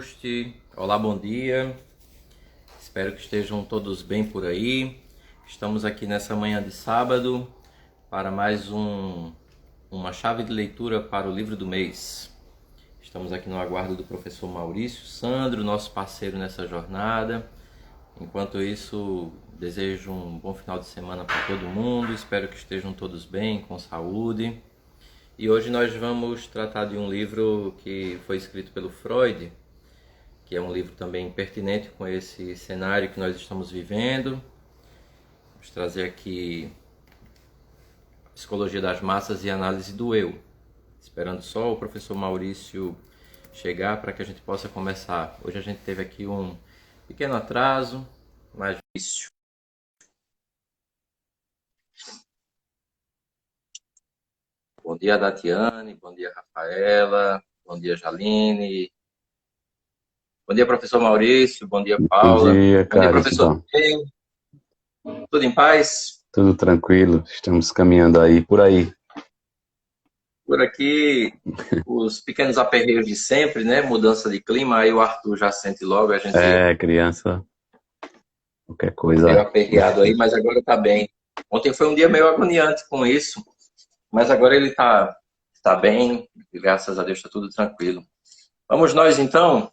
host. Olá, bom dia. Espero que estejam todos bem por aí. Estamos aqui nessa manhã de sábado para mais uma chave de leitura para o livro do mês. Estamos aqui no aguardo do professor Maurício Sandro, nosso parceiro nessa jornada. Enquanto isso, desejo um bom final de semana para todo mundo. Espero que estejam todos bem, com saúde. E hoje nós vamos tratar de um livro que foi escrito pelo Freud, que é um livro também pertinente com esse cenário que nós estamos vivendo. Vamos trazer aqui Psicologia das Massas e Análise do Eu. Esperando só o professor Maurício chegar para que a gente possa começar. Hoje a gente teve aqui um pequeno atraso, mas difícil. Bom dia, Datiane. Bom dia, Rafaela. Bom dia, Jaline. Bom dia, professor Maurício. Bom dia, Paula. Bom dia, Bom dia, Carlos. professor. Tudo em paz? Tudo tranquilo. Estamos caminhando aí, por aí. Por aqui, os pequenos aperreios de sempre, né? Mudança de clima, aí o Arthur já sente logo, a gente Criança, qualquer meio coisa. aperreado aí, mas agora tá bem. Ontem foi um dia meio agoniante com isso, mas agora ele tá bem, graças a Deus tá tudo tranquilo. Vamos nós então?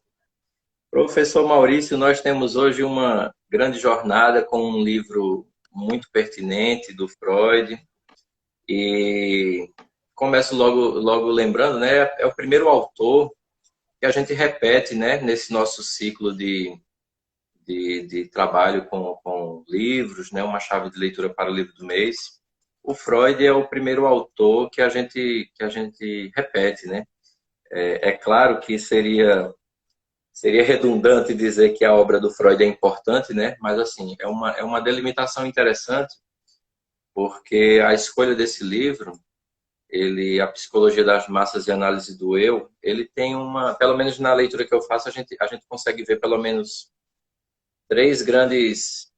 Professor Maurício, nós temos hoje uma grande jornada com um livro muito pertinente do Freud e começo logo lembrando, né? É o primeiro autor que a gente repete, né? Nesse nosso ciclo de trabalho com livros, né? Uma chave de leitura para o livro do mês. O Freud é o primeiro autor que a gente repete, né? É claro que seria redundante dizer que a obra do Freud é importante, né? Mas, assim, é uma delimitação interessante, porque a escolha desse livro, A Psicologia das Massas e Análise do Eu, ele tem pelo menos na leitura que eu faço, a gente consegue ver pelo menos três grandes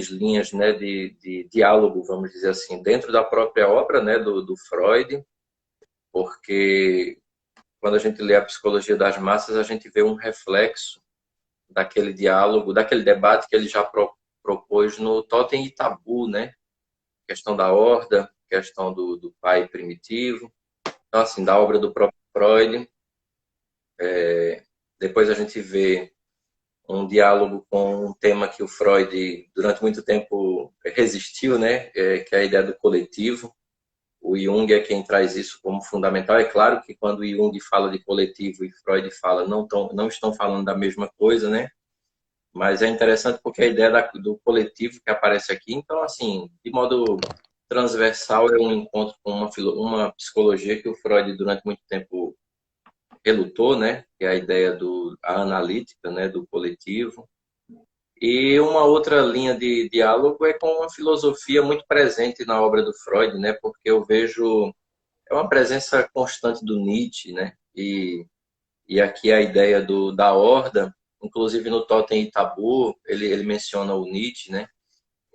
linhas, né, de diálogo, vamos dizer assim, dentro da própria obra, né, do Freud, porque quando a gente lê a Psicologia das Massas, a gente vê um reflexo daquele diálogo, daquele debate que ele já propôs no Totem e Tabu, né? Questão da horda, questão do pai primitivo. Então, assim, da obra do próprio Freud. Depois a gente vê um diálogo com um tema que o Freud, durante muito tempo, resistiu, né? Que é a ideia do coletivo. O Jung é quem traz isso como fundamental. É claro que quando o Jung fala de coletivo e Freud fala, não estão falando da mesma coisa, né? Mas é interessante porque a ideia do coletivo que aparece aqui, então, assim, de modo transversal, é um encontro com uma psicologia que o Freud, durante muito tempo, relutou, né? Que é a ideia a analítica, né? Do coletivo. E uma outra linha de diálogo é com uma filosofia muito presente na obra do Freud, né? Porque eu vejo é uma presença constante do Nietzsche, né? E aqui a ideia da horda, inclusive no Totem e Tabu, ele menciona o Nietzsche, né?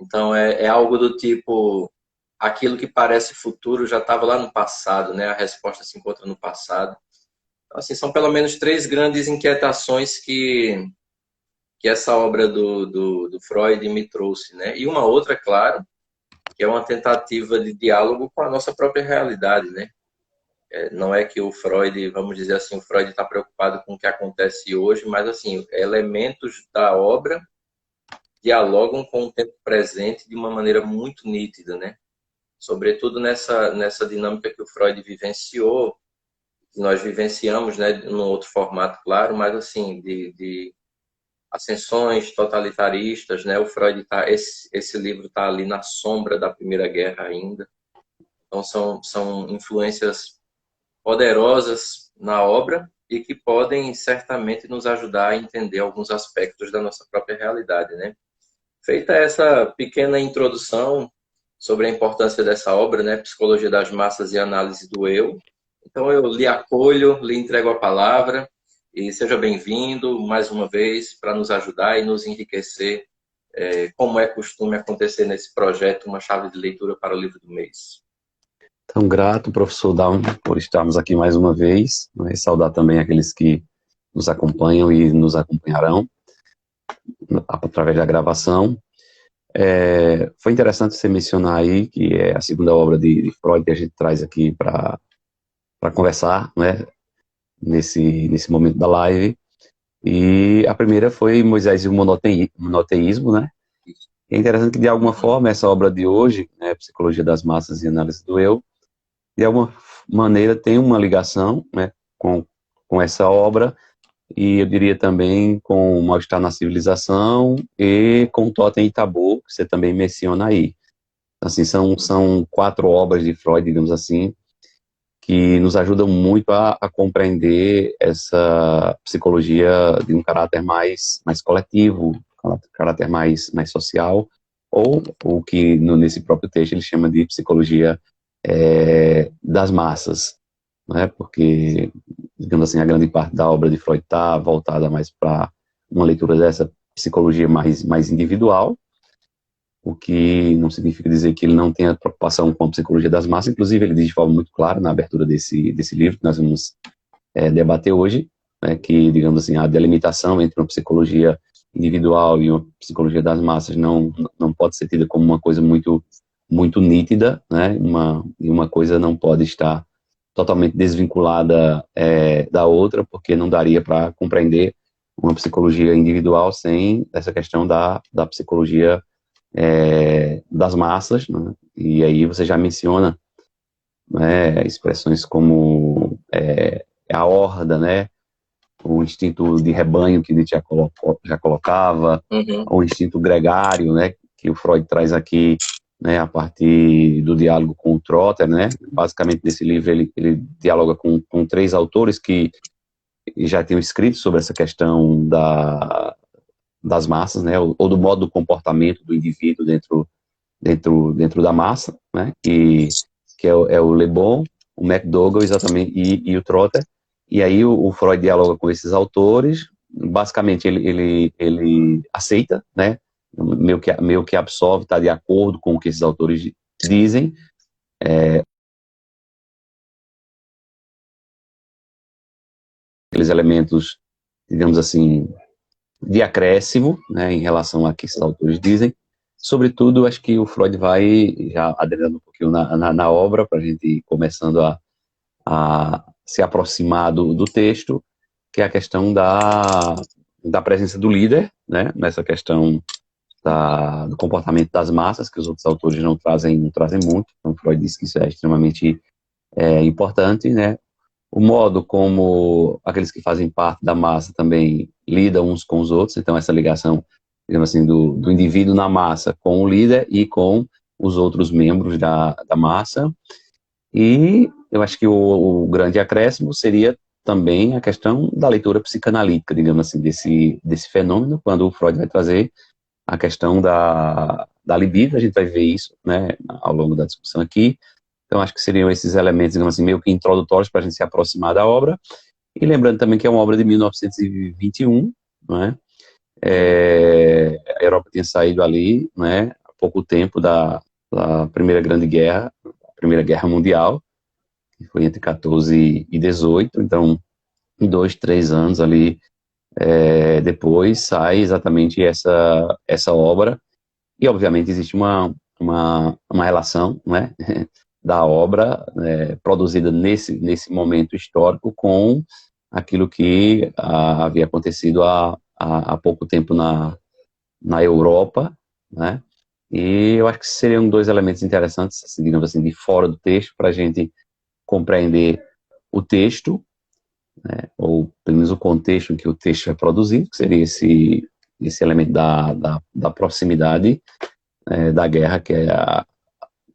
Então é algo do tipo, aquilo que parece futuro já estava lá no passado, né? A resposta se encontra no passado. Então, assim, são pelo menos três grandes inquietações que essa obra do Freud me trouxe, né? E uma outra, claro, que é uma tentativa de diálogo com a nossa própria realidade, né? Não é que o Freud, vamos dizer assim, o Freud está preocupado com o que acontece hoje, mas, assim, elementos da obra dialogam com o tempo presente de uma maneira muito nítida, né? Sobretudo nessa dinâmica que o Freud vivenciou, que nós vivenciamos, né, num outro formato, claro, mas, assim, de ascensões totalitaristas, né? O Freud esse livro está ali na sombra da Primeira Guerra ainda. Então, são influências poderosas na obra e que podem certamente nos ajudar a entender alguns aspectos da nossa própria realidade, né? Feita essa pequena introdução sobre a importância dessa obra, né, Psicologia das Massas e Análise do Eu, então eu lhe acolho, lhe entrego a palavra e seja bem-vindo mais uma vez para nos ajudar e nos enriquecer, como é costume acontecer nesse projeto, uma chave de leitura para o livro do mês. Tão grato, professor Down, por estarmos aqui mais uma vez, né? E saudar também aqueles que nos acompanham e nos acompanharão através da gravação. Foi interessante você mencionar aí que é a segunda obra de Freud que a gente traz aqui para conversar, né, nesse momento da live. E a primeira foi Moisés e o Monoteísmo, né? É interessante que, de alguma forma, essa obra de hoje, né, Psicologia das Massas e Análise do Eu, de alguma maneira tem uma ligação, né, com essa obra, e eu diria também com o Mal-Estar na Civilização e com o Totem e Tabu, que você também menciona aí. Assim, são 4 obras de Freud, digamos assim, que nos ajudam muito a compreender essa psicologia de um caráter mais coletivo, caráter mais social, ou o que nesse próprio texto ele chama de psicologia das massas, né? Porque, digamos assim, a grande parte da obra de Freud está voltada mais para uma leitura dessa psicologia mais individual, o que não significa dizer que ele não tenha preocupação com a psicologia das massas. Inclusive, ele diz de forma muito clara na abertura desse livro que nós vamos debater hoje, né, que, digamos assim, a delimitação entre uma psicologia individual e uma psicologia das massas não pode ser tida como uma coisa muito nítida, né, uma coisa não pode estar totalmente desvinculada da outra, porque não daria para compreender uma psicologia individual sem essa questão da psicologia das massas, né? E aí você já menciona, né, expressões como a horda, né, o instinto de rebanho que Nietzsche já colocava, o instinto gregário, né, que o Freud traz aqui, né, a partir do diálogo com o Trotter, né. Basicamente nesse livro ele dialoga com 3 autores que já tinham escrito sobre essa questão das massas, né, ou do modo do comportamento do indivíduo dentro da massa, né, que é o Le Bon, o McDougall exatamente, e o Trotter. E aí o Freud dialoga com esses autores, basicamente ele aceita, né, meio que absorve, está de acordo com o que esses autores dizem, aqueles elementos, digamos assim, de acréscimo, né, em relação a que esses autores dizem. Sobretudo, acho que o Freud vai já adentrando um pouquinho na obra, para a gente ir começando a se aproximar do texto, que é a questão da presença do líder, né, nessa questão do comportamento das massas, que os outros autores não trazem muito. Então, Freud diz que isso é extremamente importante, né, o modo como aqueles que fazem parte da massa também lidam uns com os outros, então essa ligação, digamos assim, do indivíduo na massa com o líder e com os outros membros da massa. E eu acho que o grande acréscimo seria também a questão da leitura psicanalítica, digamos assim, desse fenômeno, quando o Freud vai trazer a questão da libido. A gente vai ver isso, né, ao longo da discussão aqui. Então, acho que seriam esses elementos, digamos assim, meio que introdutórios para a gente se aproximar da obra. E lembrando também que é uma obra de 1921, não é? A Europa tinha saído ali, não é, há pouco tempo da Primeira Grande Guerra, a Primeira Guerra Mundial, que foi entre 14 e 18. Então, em 2, 3 anos ali depois, sai exatamente essa obra. E, obviamente, existe uma relação, não é, da obra produzida nesse momento histórico com aquilo que havia acontecido há pouco tempo na Europa, né? E eu acho que seriam 2 elementos interessantes, assim, digamos assim, de fora do texto, para a gente compreender o texto, né? Ou pelo menos o contexto em que o texto é produzido, que seria esse elemento da proximidade da guerra, que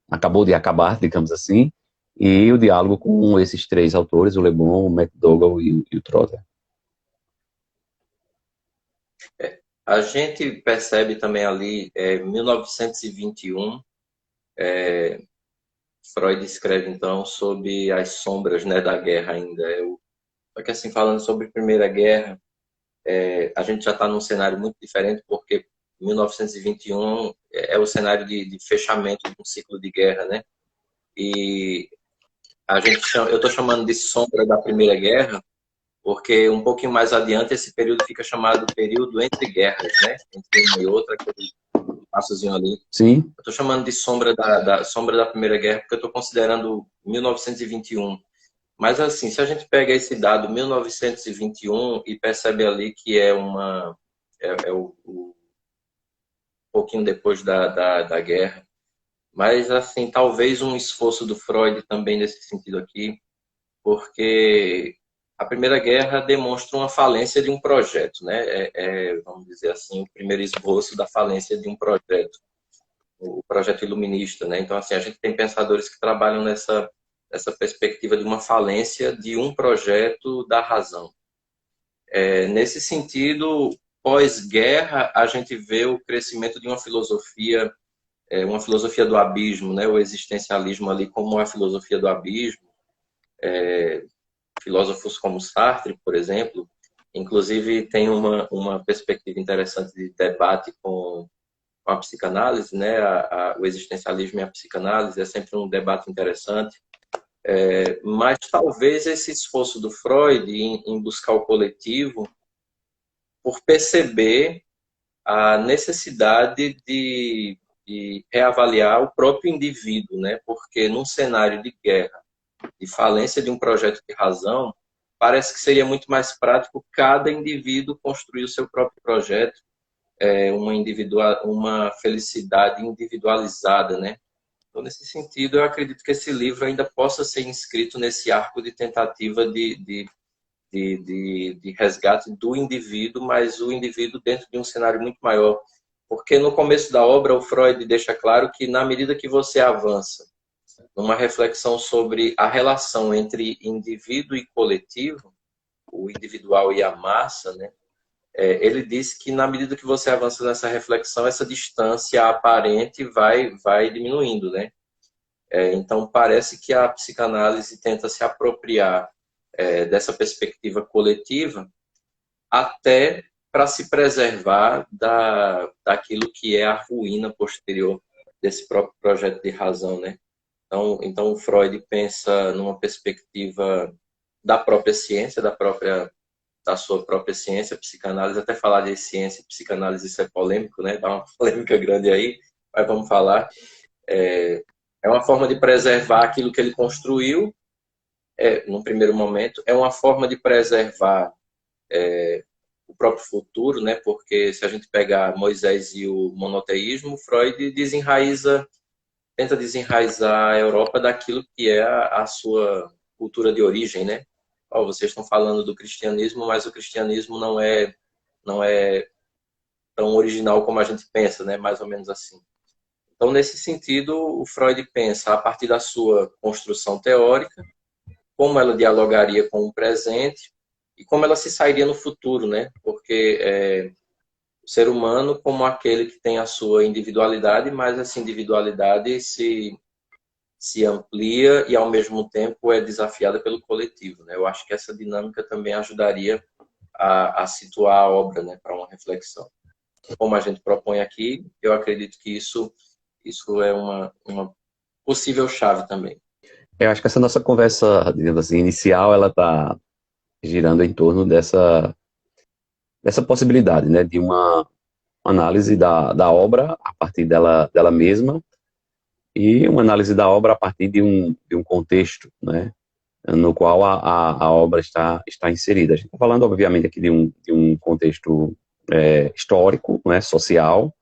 acabou de acabar, digamos assim, e o diálogo com esses 3 autores, o Le Bon, o McDougall e o Trotter. A gente percebe também ali, 1921, Freud escreve então sobre as sombras, né, da guerra ainda. Só que assim, falando sobre a Primeira Guerra, a gente já está num cenário muito diferente, porque 1921 é o cenário de fechamento de um ciclo de guerra, né? E eu estou chamando de sombra da Primeira Guerra, porque um pouquinho mais adiante esse período fica chamado período entre guerras, né? Entre uma e outra, aquele passozinho ali. Sim. Eu estou chamando de sombra da Primeira Guerra porque eu estou considerando 1921. Mas assim, se a gente pega esse dado 1921 e percebe ali que um pouquinho depois da guerra, mas assim, talvez um esforço do Freud também nesse sentido aqui, porque a Primeira Guerra demonstra uma falência de um projeto, né? Vamos dizer assim, o primeiro esboço da falência de um projeto, o projeto iluminista, né? Então, assim, a gente tem pensadores que trabalham nessa perspectiva de uma falência de um projeto da razão. Nesse sentido, pós-guerra, a gente vê o crescimento de uma filosofia do abismo, né? O existencialismo ali como a filosofia do abismo. Filósofos como Sartre, por exemplo, inclusive tem uma perspectiva interessante de debate com a psicanálise, né? O existencialismo e a psicanálise é sempre um debate interessante. Mas talvez esse esforço do Freud em buscar o coletivo, por perceber a necessidade de reavaliar o próprio indivíduo, né? Porque num cenário de guerra, de falência de um projeto de razão, parece que seria muito mais prático cada indivíduo construir o seu próprio projeto, uma felicidade individualizada, né? Então, nesse sentido, eu acredito que esse livro ainda possa ser inscrito nesse arco de tentativa de resgate do indivíduo, mas o indivíduo dentro de um cenário muito maior. Porque no começo da obra, o Freud deixa claro que, na medida que você avança numa reflexão sobre a relação entre indivíduo e coletivo, o individual e a massa, né? Ele diz que, na medida que você avança nessa reflexão, essa distância aparente vai diminuindo, né? Então, parece que a psicanálise tenta se apropriar dessa perspectiva coletiva até para se preservar daquilo que é a ruína posterior desse próprio projeto de razão, né? Então o Freud pensa numa perspectiva da própria ciência, da sua própria ciência, psicanálise. Até falar de ciência e psicanálise, isso é polêmico, né? Dá uma polêmica grande aí, mas vamos falar. É uma forma de preservar aquilo que ele construiu, num primeiro momento. É uma forma de preservar o próprio futuro, né? Porque se a gente pegar Moisés e o monoteísmo, Freud tenta desenraizar a Europa daquilo que é a sua cultura de origem, né? Vocês estão falando do cristianismo, mas o cristianismo não é tão original como a gente pensa, né? Mais ou menos assim. Então, nesse sentido, o Freud pensa, a partir da sua construção teórica, como ela dialogaria com o presente e como ela se sairia no futuro, né? Porque o ser humano como aquele que tem a sua individualidade, mas essa individualidade se amplia e, ao mesmo tempo, é desafiada pelo coletivo, né? Eu acho que essa dinâmica também ajudaria a situar a obra, né, para uma reflexão. Como a gente propõe aqui, eu acredito que isso é uma possível chave também. Eu acho que essa nossa conversa, digamos assim, inicial, ela está girando em torno dessa possibilidade, né, de uma análise da obra a partir dela mesma e uma análise da obra a partir de um contexto, né, no qual a obra está inserida. A gente está falando, obviamente, aqui de um contexto histórico, né, social,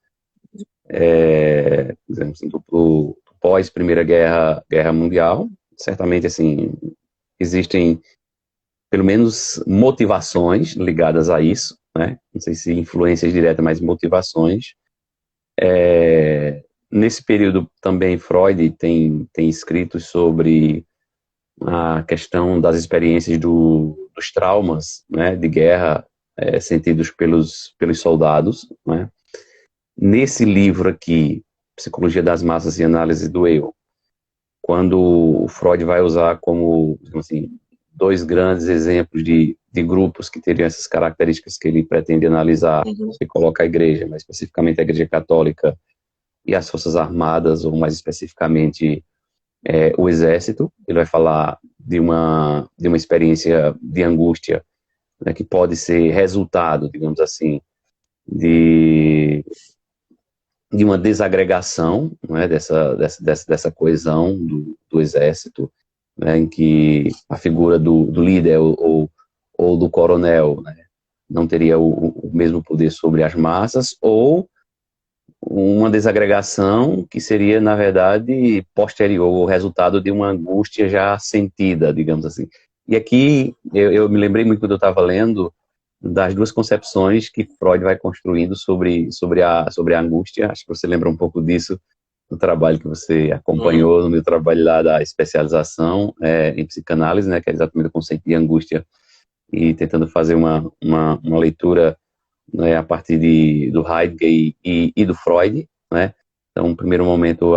digamos assim, do pós-Primeira Guerra Mundial. Certamente, assim, existem pelo menos motivações ligadas a isso, né? Não sei se influências diretas, mas motivações. Nesse período também Freud tem escrito sobre a questão das experiências dos traumas, né, de guerra sentidos pelos soldados, né? Nesse livro aqui, Psicologia das Massas e Análise do Eu, quando o Freud vai usar como, assim, dois grandes exemplos de grupos que teriam essas características que ele pretende analisar, ele coloca a igreja, mas especificamente a igreja católica e as forças armadas, ou mais especificamente o exército. Ele vai falar de uma experiência de angústia né, que pode ser resultado, digamos assim, de, de uma desagregação, né, dessa coesão do exército, né, em que a figura do líder ou do coronel, né, não teria o mesmo poder sobre as massas, ou uma desagregação que seria, na verdade, posterior, o resultado de uma angústia já sentida, digamos assim. E aqui eu me lembrei muito quando eu estava lendo das duas concepções que Freud vai construindo sobre a angústia. Acho que você lembra um pouco disso no trabalho que você acompanhou, no meu trabalho lá da especialização em psicanálise, né, que é exatamente o conceito de angústia, e tentando fazer uma leitura, né, a partir do Heidegger e do Freud, né? Então, no primeiro momento,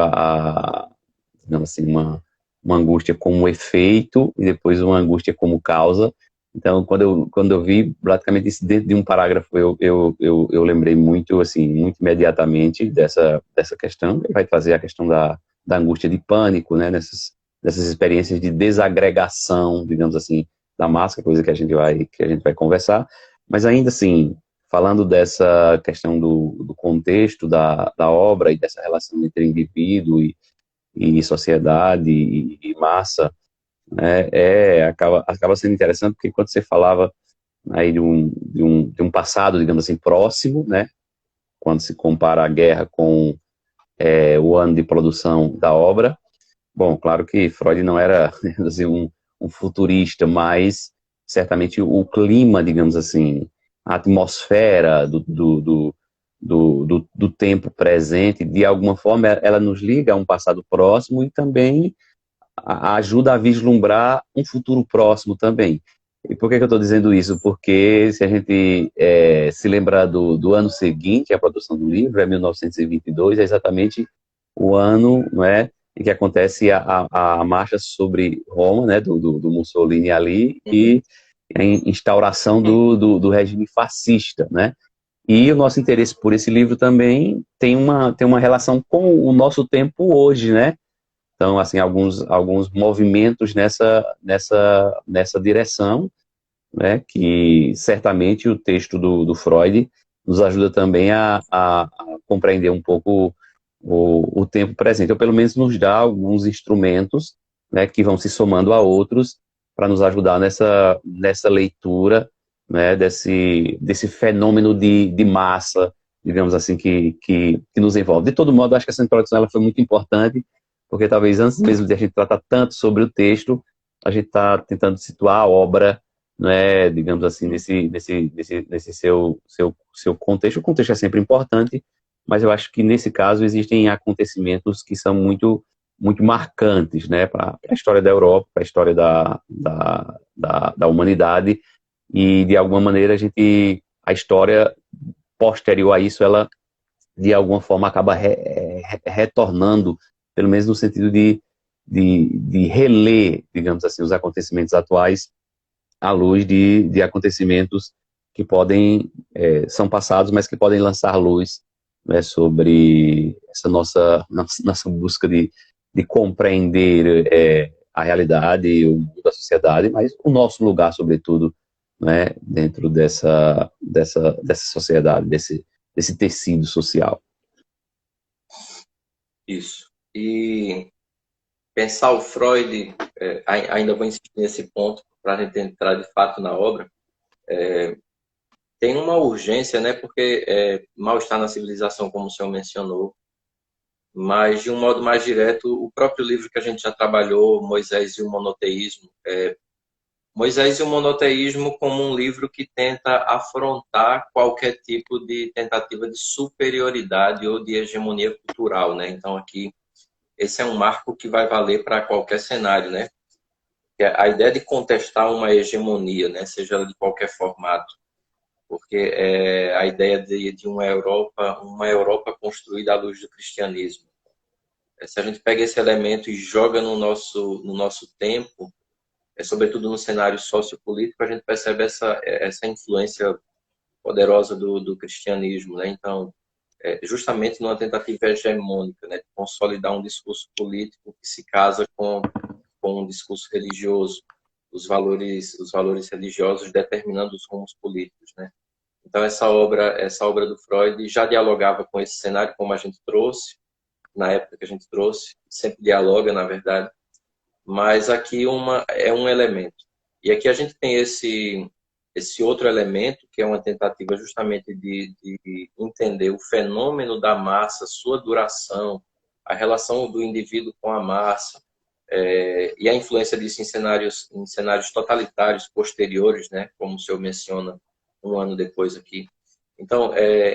digamos assim, uma angústia como efeito e depois uma angústia como causa. Então, quando eu vi praticamente isso dentro de um parágrafo, eu lembrei muito, assim, muito imediatamente dessa questão. Ele vai trazer a questão da angústia de pânico, né? Nessas experiências de desagregação, digamos assim, da massa, coisa que a gente vai conversar. Mas ainda assim, falando dessa questão do contexto da obra e dessa relação entre indivíduo e sociedade e massa, né, acaba sendo interessante, porque quando você falava aí de um passado, digamos assim, próximo, né, quando se compara a guerra com o ano de produção da obra, bom, claro que Freud não era assim, um futurista, mas certamente o clima, digamos assim, a atmosfera do tempo presente, de alguma forma, ela nos liga a um passado próximo e também ajuda a vislumbrar um futuro próximo também. E por que eu estou dizendo isso? Porque se a gente se lembrar do ano seguinte, a produção do livro, é 1922, é exatamente o ano, não é, em que acontece a marcha sobre Roma, né, do Mussolini ali, e a instauração do regime fascista, né? E o nosso interesse por esse livro também tem uma relação com o nosso tempo hoje, né? Então, assim, alguns movimentos nessa direção, né, que certamente o texto do Freud nos ajuda também a compreender um pouco o tempo presente, ou pelo menos nos dá alguns instrumentos, né, que vão se somando a outros para nos ajudar nessa leitura, né, desse fenômeno de massa, digamos assim, que nos envolve. De todo modo, acho que essa introdução ela foi muito importante, porque talvez antes mesmo de a gente tratar tanto sobre o texto, a gente está tentando situar a obra, né, digamos assim, nesse seu contexto. O contexto é sempre importante, mas eu acho que nesse caso existem acontecimentos que são muito, muito marcantes, né, para a história da Europa, para a história da humanidade, e de alguma maneira a história posterior a isso, ela de alguma forma acaba retornando, pelo menos no sentido de reler, digamos assim, os acontecimentos atuais à luz de acontecimentos que são passados, mas que podem lançar luz, né, sobre essa nossa busca de compreender a realidade, o mundo da sociedade, mas o nosso lugar, sobretudo, né, dentro dessa sociedade, desse tecido social. Isso. E pensar o Freud, ainda vou insistir nesse ponto para a gente entrar de fato na obra, tem uma urgência, né? Porque mal está na civilização, como o senhor mencionou, mas de um modo mais direto, o próprio livro que a gente já trabalhou, Moisés e o Monoteísmo, Moisés e o Monoteísmo como um livro que tenta afrontar qualquer tipo de tentativa de superioridade ou de hegemonia cultural, né? Então aqui esse é um marco que vai valer para qualquer cenário, né? A ideia de contestar uma hegemonia, né? Seja ela de qualquer formato, porque a ideia de uma Europa construída à luz do cristianismo. Se a gente pega esse elemento e joga no nosso tempo, sobretudo no cenário sociopolítico, a gente percebe essa influência poderosa do cristianismo, né? Então, justamente numa tentativa hegemônica, né, de consolidar um discurso político que se casa com um discurso religioso. os valores religiosos determinando os rumos políticos, né? Então essa obra do Freud já dialogava com esse cenário, como a gente trouxe, na época que a gente trouxe, sempre dialoga, na verdade, mas aqui é um elemento. E aqui a gente tem esse outro elemento, que é uma tentativa justamente de entender o fenômeno da massa, sua duração, a relação do indivíduo com a massa, e a influência disso em cenários totalitários posteriores, né, como o senhor menciona um ano depois aqui. Então,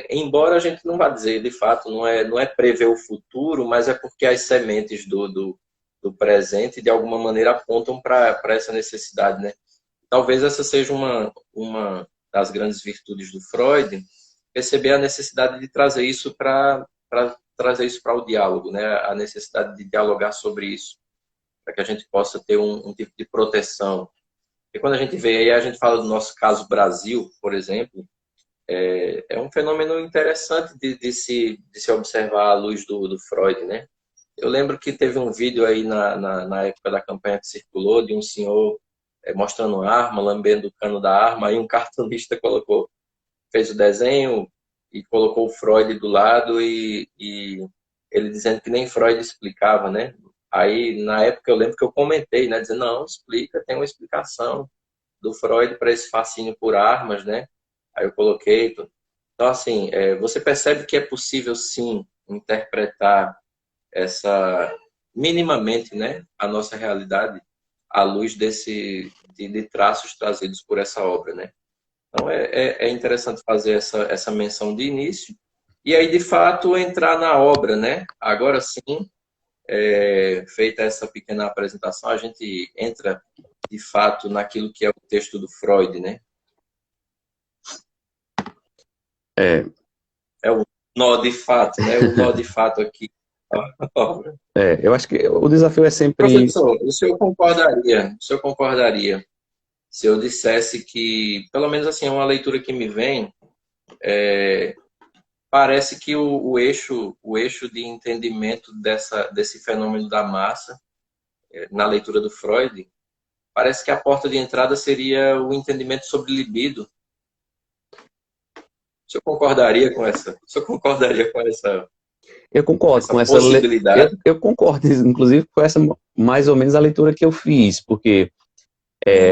embora a gente não vá dizer, de fato, não é prever o futuro, mas é porque as sementes do presente, de alguma maneira, apontam para essa necessidade, né? Talvez essa seja uma das grandes virtudes do Freud, perceber a necessidade de trazer isso para o diálogo, né? A necessidade de dialogar sobre isso, para que a gente possa ter um tipo de proteção. E quando a gente vê aí, a gente fala do nosso caso Brasil, por exemplo, é um fenômeno interessante de se observar à luz do Freud, né? Eu lembro que teve um vídeo aí na época da campanha que circulou, de um senhor mostrando arma, lambendo o cano da arma, aí um cartunista fez o desenho e colocou o Freud do lado e ele dizendo que nem Freud explicava, né? Aí, na época, eu lembro que eu comentei, né? Dizendo, não, explica, tem uma explicação do Freud para esse fascínio por armas, né? Aí eu coloquei. Então, assim, você percebe que é possível, sim, interpretar minimamente, né, a nossa realidade à luz de traços trazidos por essa obra, né? Então, é interessante fazer essa menção de início e aí, de fato, entrar na obra, né? Agora sim, feita essa pequena apresentação, a gente entra, de fato, naquilo que é o texto do Freud, né? É o nó de fato, né? O nó de fato aqui. Eu acho que o desafio é sempre... Professor, o senhor concordaria se eu dissesse que, pelo menos assim, é uma leitura que me vem, parece que o eixo de entendimento desse fenômeno da massa, na leitura do Freud, parece que a porta de entrada seria o entendimento sobre libido. O senhor concordaria com essa? Eu concordo com essa possibilidade? Eu concordo, inclusive, com essa mais ou menos a leitura que eu fiz, porque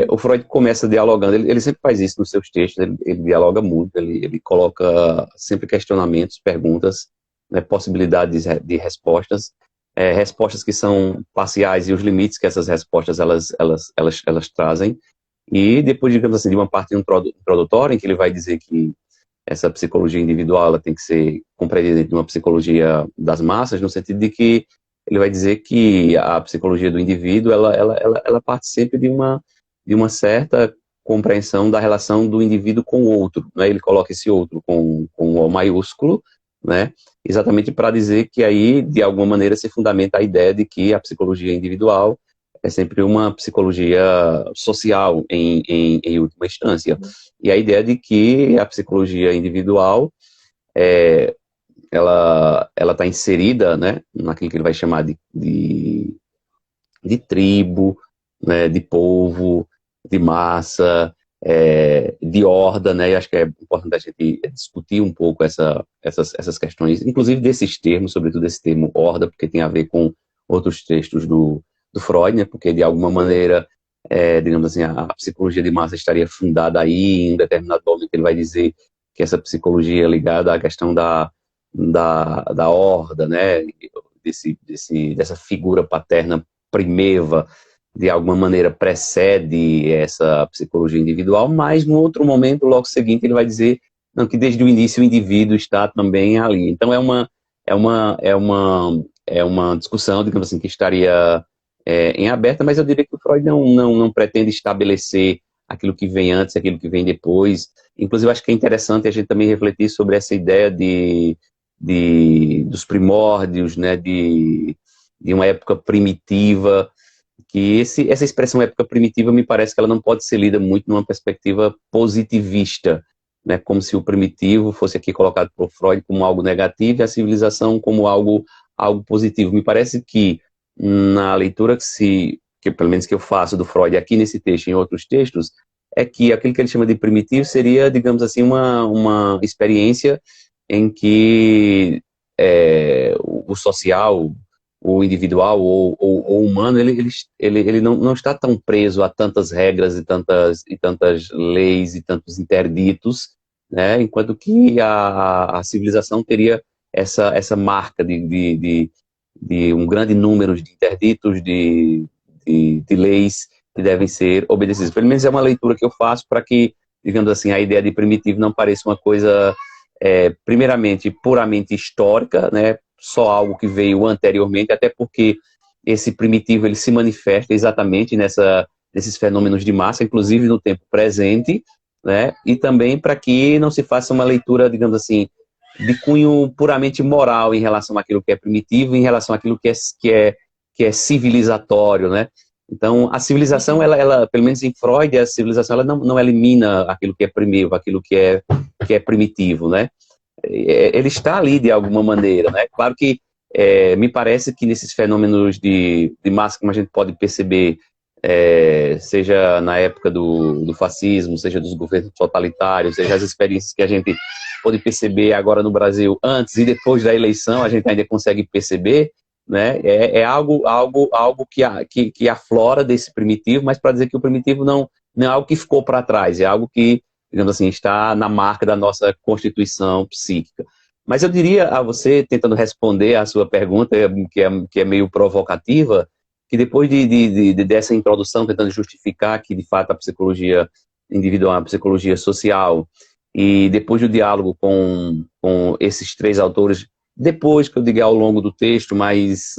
o Freud começa dialogando, ele sempre faz isso nos seus textos, ele dialoga muito, ele coloca sempre questionamentos, perguntas, né, possibilidades de respostas, respostas que são parciais e os limites que essas respostas elas trazem, e depois, digamos assim, de uma parte introdutória, em que ele vai dizer que essa psicologia individual ela tem que ser compreendida dentro de uma psicologia das massas, no sentido de que ele vai dizer que a psicologia do indivíduo ela parte sempre de uma certa compreensão da relação do indivíduo com o outro, né? Ele coloca esse outro com O maiúsculo, né? Exatamente para dizer que aí, de alguma maneira, se fundamenta a ideia de que a psicologia individual é sempre uma psicologia social, em última instância. E a ideia de que a psicologia individual ela está inserida, né, naquilo que ele vai chamar de tribo, né, de povo, de massa, de horda, né? E acho que é importante a gente discutir um pouco essas questões, inclusive desses termos, sobretudo esse termo horda, porque tem a ver com outros textos do Freud, né? Porque de alguma maneira, digamos assim, a psicologia de massa estaria fundada aí, em um determinado momento ele vai dizer que essa psicologia é ligada à questão da horda, né? Dessa figura paterna primeva, de alguma maneira precede essa psicologia individual, mas no outro momento, logo seguinte, ele vai dizer não, que desde o início o indivíduo está também ali. Então é uma discussão, digamos assim, que estaria em aberta, mas eu diria que o Freud não pretende estabelecer aquilo que vem antes, aquilo que vem depois. Inclusive, acho que é interessante a gente também refletir sobre essa ideia dos primórdios, né, de uma época primitiva, que essa expressão época primitiva me parece que ela não pode ser lida muito numa perspectiva positivista, né, como se o primitivo fosse aqui colocado por Freud como algo negativo e a civilização como algo positivo. Me parece que na leitura que se que pelo menos que eu faço do Freud aqui nesse texto e em outros textos, é que aquilo que ele chama de primitivo seria, digamos assim, uma experiência em que o social, o individual ou o humano, ele não está tão preso a tantas regras e tantas leis e tantos interditos, né, enquanto que a civilização teria essa marca de um grande número de interditos, de leis que devem ser obedecidas. Pelo menos é uma leitura que eu faço para que, digamos assim, a ideia de primitivo não pareça uma coisa, primeiramente, puramente histórica, né, só algo que veio anteriormente, até porque esse primitivo ele se manifesta exatamente nesses fenômenos de massa, inclusive no tempo presente, né, e também para que não se faça uma leitura, digamos assim, de cunho puramente moral em relação àquilo que é primitivo, em relação àquilo que é civilizatório, né? Então, a civilização, ela, pelo menos em Freud, a civilização ela não elimina aquilo que é primitivo, aquilo que é primitivo, né? Ele está ali de alguma maneira, né? Claro que me parece que nesses fenômenos de massa, como a gente pode perceber, seja na época do fascismo, seja dos governos totalitários, seja as experiências que a gente pode perceber agora no Brasil, antes e depois da eleição, a gente ainda consegue perceber, né? Algo que aflora desse primitivo, mas para dizer que o primitivo não é algo que ficou para trás, é algo que, digamos assim, está na marca da nossa constituição psíquica. Mas eu diria a você, tentando responder à sua pergunta, que é meio provocativa, que depois dessa introdução, tentando justificar que, de fato, a psicologia individual, a psicologia social, e depois do diálogo com esses três autores, depois que eu digo ao longo do texto, mas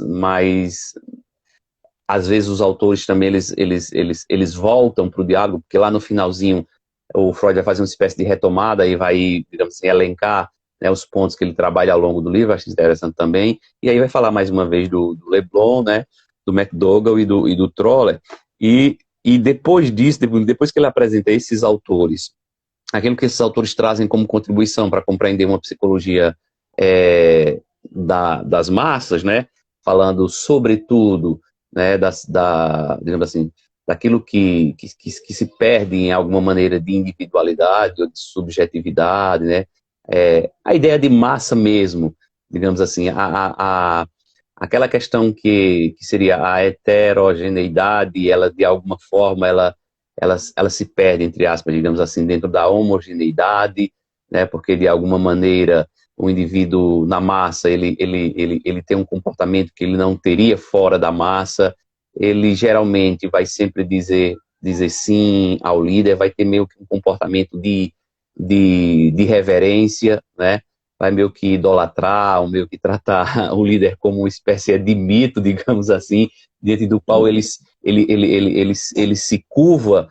às vezes os autores também eles voltam para o diálogo, porque lá no finalzinho o Freud vai fazer uma espécie de retomada e vai, digamos assim, elencar, né, os pontos que ele trabalha ao longo do livro, acho interessante também, e aí vai falar mais uma vez do Leblon, né, do McDougall e do Troller, e depois disso, depois que ele apresenta esses autores, aquilo que esses autores trazem como contribuição para compreender uma psicologia das massas, né, falando sobretudo, né, digamos assim, daquilo que se perde em alguma maneira de individualidade ou de subjetividade, né, a ideia de massa mesmo, digamos assim, aquela questão que seria a heterogeneidade, ela de alguma forma, ela se perde, entre aspas, digamos assim, dentro da homogeneidade, né, porque de alguma maneira o indivíduo na massa, ele tem um comportamento que ele não teria fora da massa, ele geralmente vai sempre dizer sim ao líder, vai ter meio que um comportamento de reverência, né, vai meio que idolatrar, ou meio que tratar o líder como uma espécie de mito, digamos assim, diante do qual ele se curva.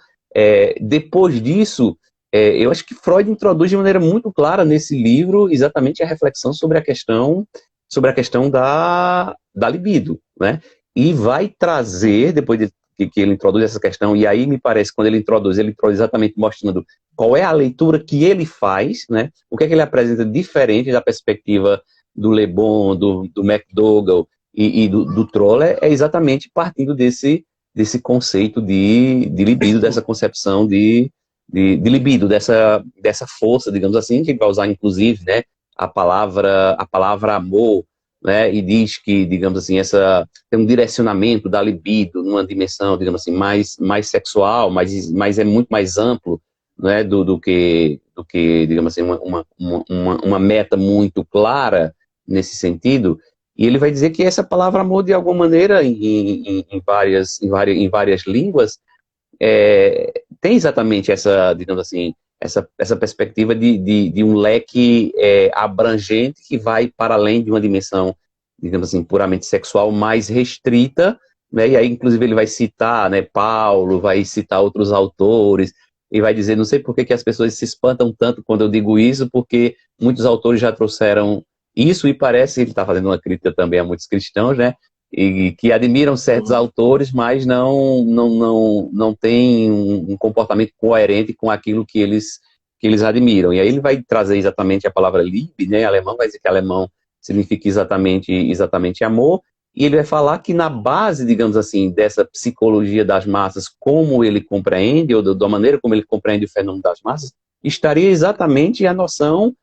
Depois disso, eu acho que Freud introduz de maneira muito clara nesse livro exatamente a reflexão sobre a questão da libido, né? E vai trazer, depois que ele introduz essa questão, e aí me parece, quando ele introduz exatamente mostrando qual é a leitura que ele faz, né? O que é que ele apresenta diferente da perspectiva do Le Bon, do McDougall e do Troller, é exatamente partindo desse conceito de libido, dessa concepção de libido, dessa força, digamos assim, que ele vai usar, inclusive, né, a palavra amor, né, e diz que, digamos assim, tem um direcionamento da libido numa dimensão, digamos assim, mais sexual, mas é muito mais amplo, né, do que, digamos assim, uma meta muito clara nesse sentido. E ele vai dizer que essa palavra amor, de alguma maneira, em várias línguas, tem exatamente essa, digamos assim, essa perspectiva de um leque abrangente que vai para além de uma dimensão, digamos assim, puramente sexual, mais restrita, né? E aí, inclusive, ele vai citar, né, Paulo, vai citar outros autores, e vai dizer, não sei por que as pessoas se espantam tanto quando eu digo isso, porque muitos autores já trouxeram isso, e parece, ele está fazendo uma crítica também a muitos cristãos, né, e que admiram certos autores, mas não tem um comportamento coerente com aquilo que eles admiram. E aí ele vai trazer exatamente a palavra Liebe, né, alemão, vai dizer que alemão significa exatamente amor, e ele vai falar que na base, digamos assim, dessa psicologia das massas, como ele compreende, ou da maneira como ele compreende o fenômeno das massas, estaria exatamente a noção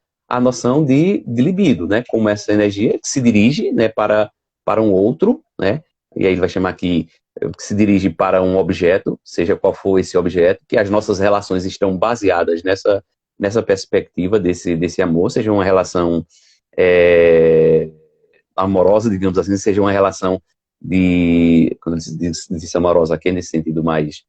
de libido, né? Como essa energia que se dirige, né, para um outro, né? E aí ele vai chamar aqui que se dirige para um objeto, seja qual for esse objeto, que as nossas relações estão baseadas nessa perspectiva desse amor, seja uma relação amorosa, digamos assim, seja uma relação quando diz amorosa aqui, nesse sentido mais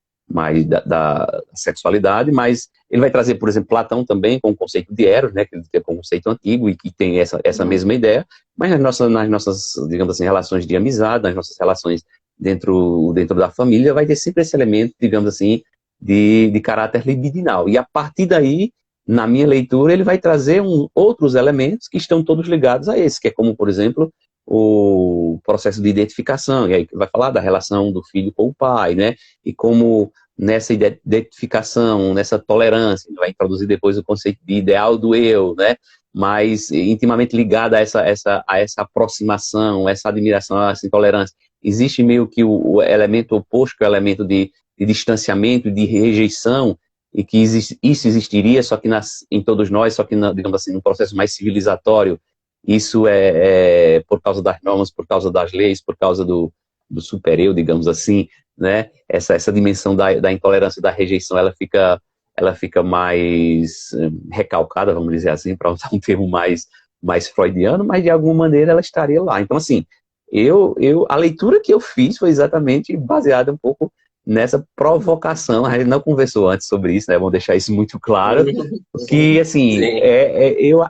da sexualidade, mas ele vai trazer, por exemplo, Platão também com o conceito de Eros, né, que é um conceito antigo e que tem essa mesma ideia, mas nas nossas, digamos assim, relações de amizade, nas nossas relações dentro da família, vai ter sempre esse elemento, digamos assim, de caráter libidinal. E a partir daí, na minha leitura, ele vai trazer outros elementos que estão todos ligados a esse, que é como, por exemplo, o processo de identificação, e aí vai falar da relação do filho com o pai, né? E como nessa identificação, nessa tolerância, vai introduzir depois o conceito de ideal do eu, né? Mas intimamente ligado a essa aproximação, essa admiração, essa intolerância. Existe meio que o elemento oposto, que é o elemento de distanciamento, de rejeição, e que isso existiria só que em todos nós, só que, digamos assim, num processo mais civilizatório. Isso é por causa das normas, por causa das leis, por causa do super-eu, digamos assim, né? Essa dimensão da intolerância, da rejeição, ela fica mais recalcada, vamos dizer assim, para usar um termo mais freudiano, mas de alguma maneira ela estaria lá. Então, assim, a leitura que eu fiz foi exatamente baseada um pouco nessa provocação. A gente não conversou antes sobre isso, né? Vamos deixar isso muito claro. Que, assim,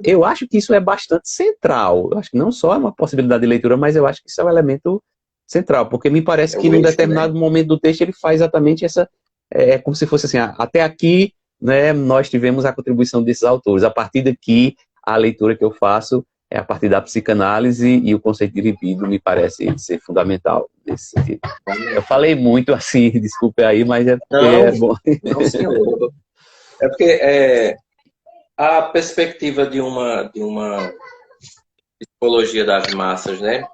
eu acho que isso é bastante central. Eu acho que não só é uma possibilidade de leitura, mas eu acho que isso é um elemento central, porque me parece que num determinado momento do texto ele faz exatamente essa... É como se fosse assim, até aqui, né, nós tivemos a contribuição desses autores. A partir daqui, a leitura que eu faço é a partir da psicanálise, e o conceito de libido me parece ser fundamental nesse sentido. Eu falei muito assim, desculpe aí, mas é porque é bom. Não, senhor. É porque a perspectiva de uma psicologia das massas, né?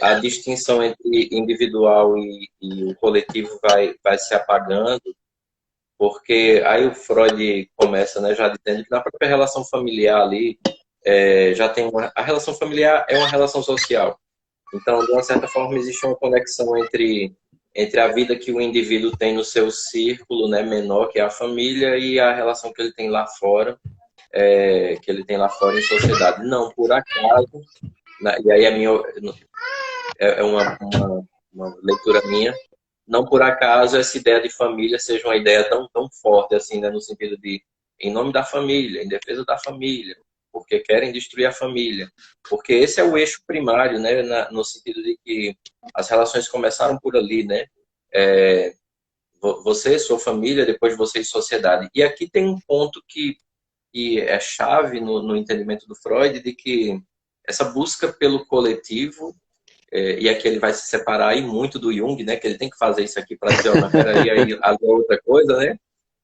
A distinção entre individual e o coletivo vai se apagando, porque aí o Freud começa, né, já dizendo que na própria relação familiar ali, já tem a relação familiar é uma relação social. Então, de uma certa forma, existe uma conexão entre a vida que o indivíduo tem no seu círculo, né, menor, que é a família, e a relação que ele tem lá fora, em sociedade. Não, por acaso, e aí é uma leitura minha, não por acaso essa ideia de família seja uma ideia tão forte assim, né, no sentido de em nome da família, em defesa da família, porque querem destruir a família, porque esse é o eixo primário, né, no sentido de que as relações começaram por ali, né, você, sua família, depois você e sociedade. E aqui tem um ponto que é chave no entendimento do Freud, de que essa busca pelo coletivo, e aqui ele vai se separar aí muito do Jung, né, que ele tem que fazer isso aqui para dizer, mas peraí, aí é outra coisa, né?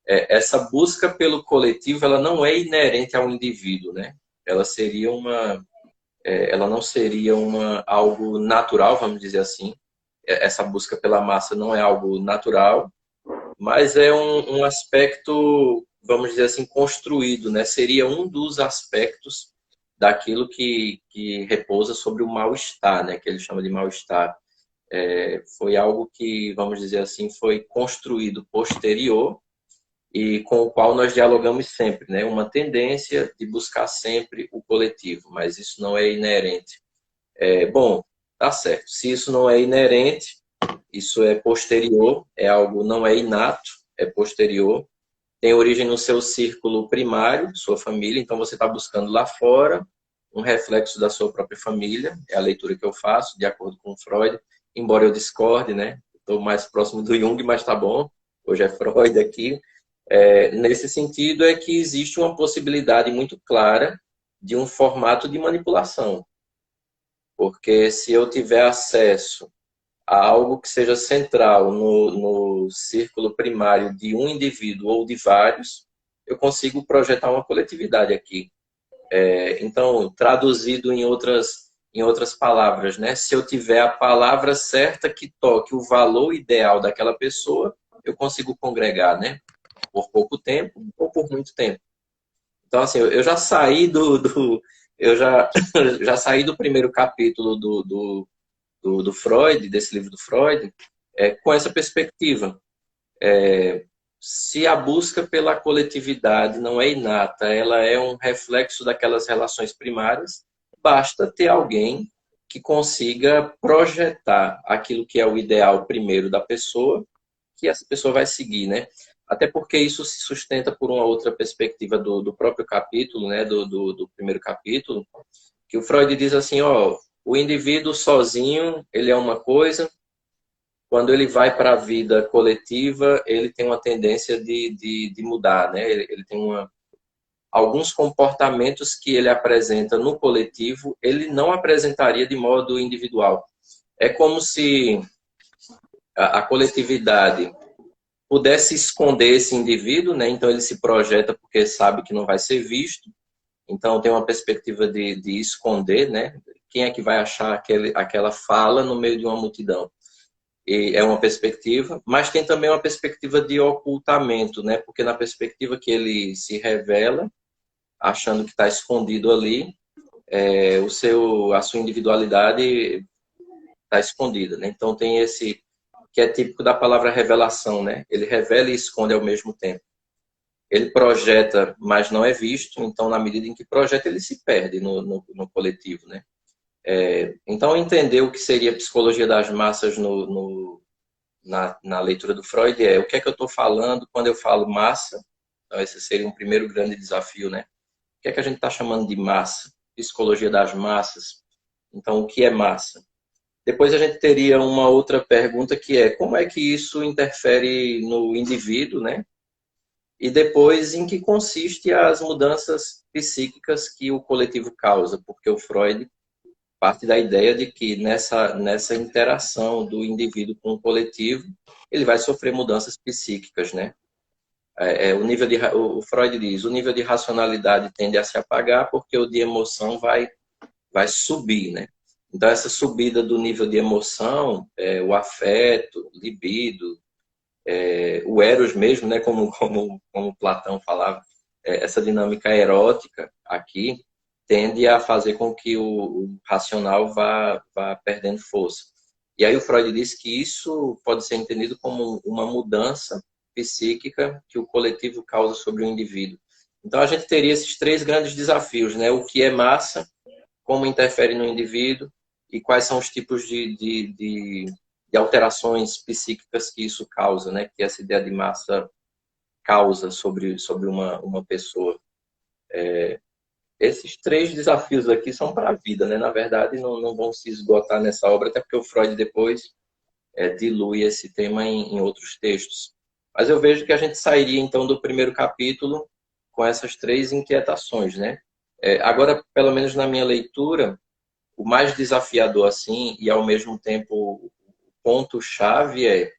Essa busca pelo coletivo, ela não é inerente ao indivíduo, né? Ela seria ela não seria algo natural, vamos dizer assim. Essa busca pela massa não é algo natural, mas é um aspecto, vamos dizer assim, construído, né? Seria um dos aspectos daquilo que repousa sobre o mal-estar, né? Que ele chama de mal-estar. Foi algo que, vamos dizer assim, foi construído posterior e com o qual nós dialogamos sempre, né? Uma tendência de buscar sempre o coletivo, mas isso não é inerente. Bom, tá certo. Se isso não é inerente, isso é posterior, é algo não é inato, é posterior, tem origem no seu círculo primário, sua família, então você está buscando lá fora um reflexo da sua própria família, é a leitura que eu faço, de acordo com Freud, embora eu discorde, né? Estou mais próximo do Jung, mas tá bom, hoje é Freud aqui. Nesse sentido é que existe uma possibilidade muito clara de um formato de manipulação, porque se eu tiver acesso a algo que seja central no círculo primário de um indivíduo ou de vários, eu consigo projetar uma coletividade aqui. Então, traduzido em outras Em outras palavras, né? Se eu tiver a palavra certa que toque o valor ideal daquela pessoa, eu consigo congregar, né? Por pouco tempo ou por muito tempo. Então, assim, eu já saí eu já saí do primeiro capítulo do Freud, desse livro do Freud, com essa perspectiva. Se a busca pela coletividade não é inata, ela é um reflexo daquelas relações primárias, basta ter alguém que consiga projetar aquilo que é o ideal primeiro da pessoa, que essa pessoa vai seguir, né? Até porque isso se sustenta por uma outra perspectiva do próprio capítulo, né? Do primeiro capítulo, que o Freud diz assim, ó, o indivíduo sozinho, ele é uma coisa, quando ele vai para a vida coletiva, ele tem uma tendência de mudar, né? Ele tem alguns comportamentos que ele apresenta no coletivo, ele não apresentaria de modo individual. É como se a coletividade pudesse esconder esse indivíduo, né? Então ele se projeta porque sabe que não vai ser visto, então tem uma perspectiva de esconder, né? Quem é que vai achar aquela fala no meio de uma multidão? E é uma perspectiva, mas tem também uma perspectiva de ocultamento, né? Porque na perspectiva que ele se revela, achando que está escondido ali, a sua individualidade está escondida, né? Então tem esse que é típico da palavra revelação, né? Ele revela e esconde ao mesmo tempo. Ele projeta, mas não é visto, então na medida em que projeta, ele se perde no coletivo, né? Então, entender o que seria a psicologia das massas na leitura do Freud o que é que eu estou falando quando eu falo massa. Então, esse seria um primeiro grande desafio, né? O que é que a gente está chamando de massa? Psicologia das massas. Então, o que é massa? Depois a gente teria uma outra pergunta que é como é que isso interfere no indivíduo, né? E depois em que consiste as mudanças psíquicas que o coletivo causa, porque o Freud parte da ideia de que nessa interação do indivíduo com o coletivo, ele vai sofrer mudanças psíquicas, né? O Freud diz, o nível de racionalidade tende a se apagar porque o de emoção vai subir, né? Então, essa subida do nível de emoção, o afeto, libido, o eros mesmo, né? Como Platão falava, essa dinâmica erótica aqui, tende a fazer com que o racional vá perdendo força. E aí o Freud diz que isso pode ser entendido como uma mudança psíquica que o coletivo causa sobre o indivíduo. Então a gente teria esses três grandes desafios, né? O que é massa, como interfere no indivíduo e quais são os tipos de alterações psíquicas que isso causa, né? Que essa ideia de massa causa sobre uma pessoa. Esses três desafios aqui são para a vida, né? Na verdade, não vão se esgotar nessa obra, até porque o Freud depois dilui esse tema em outros textos. Mas eu vejo que a gente sairia, então, do primeiro capítulo com essas três inquietações, né? Agora, pelo menos na minha leitura, o mais desafiador, assim, e ao mesmo tempo o ponto-chave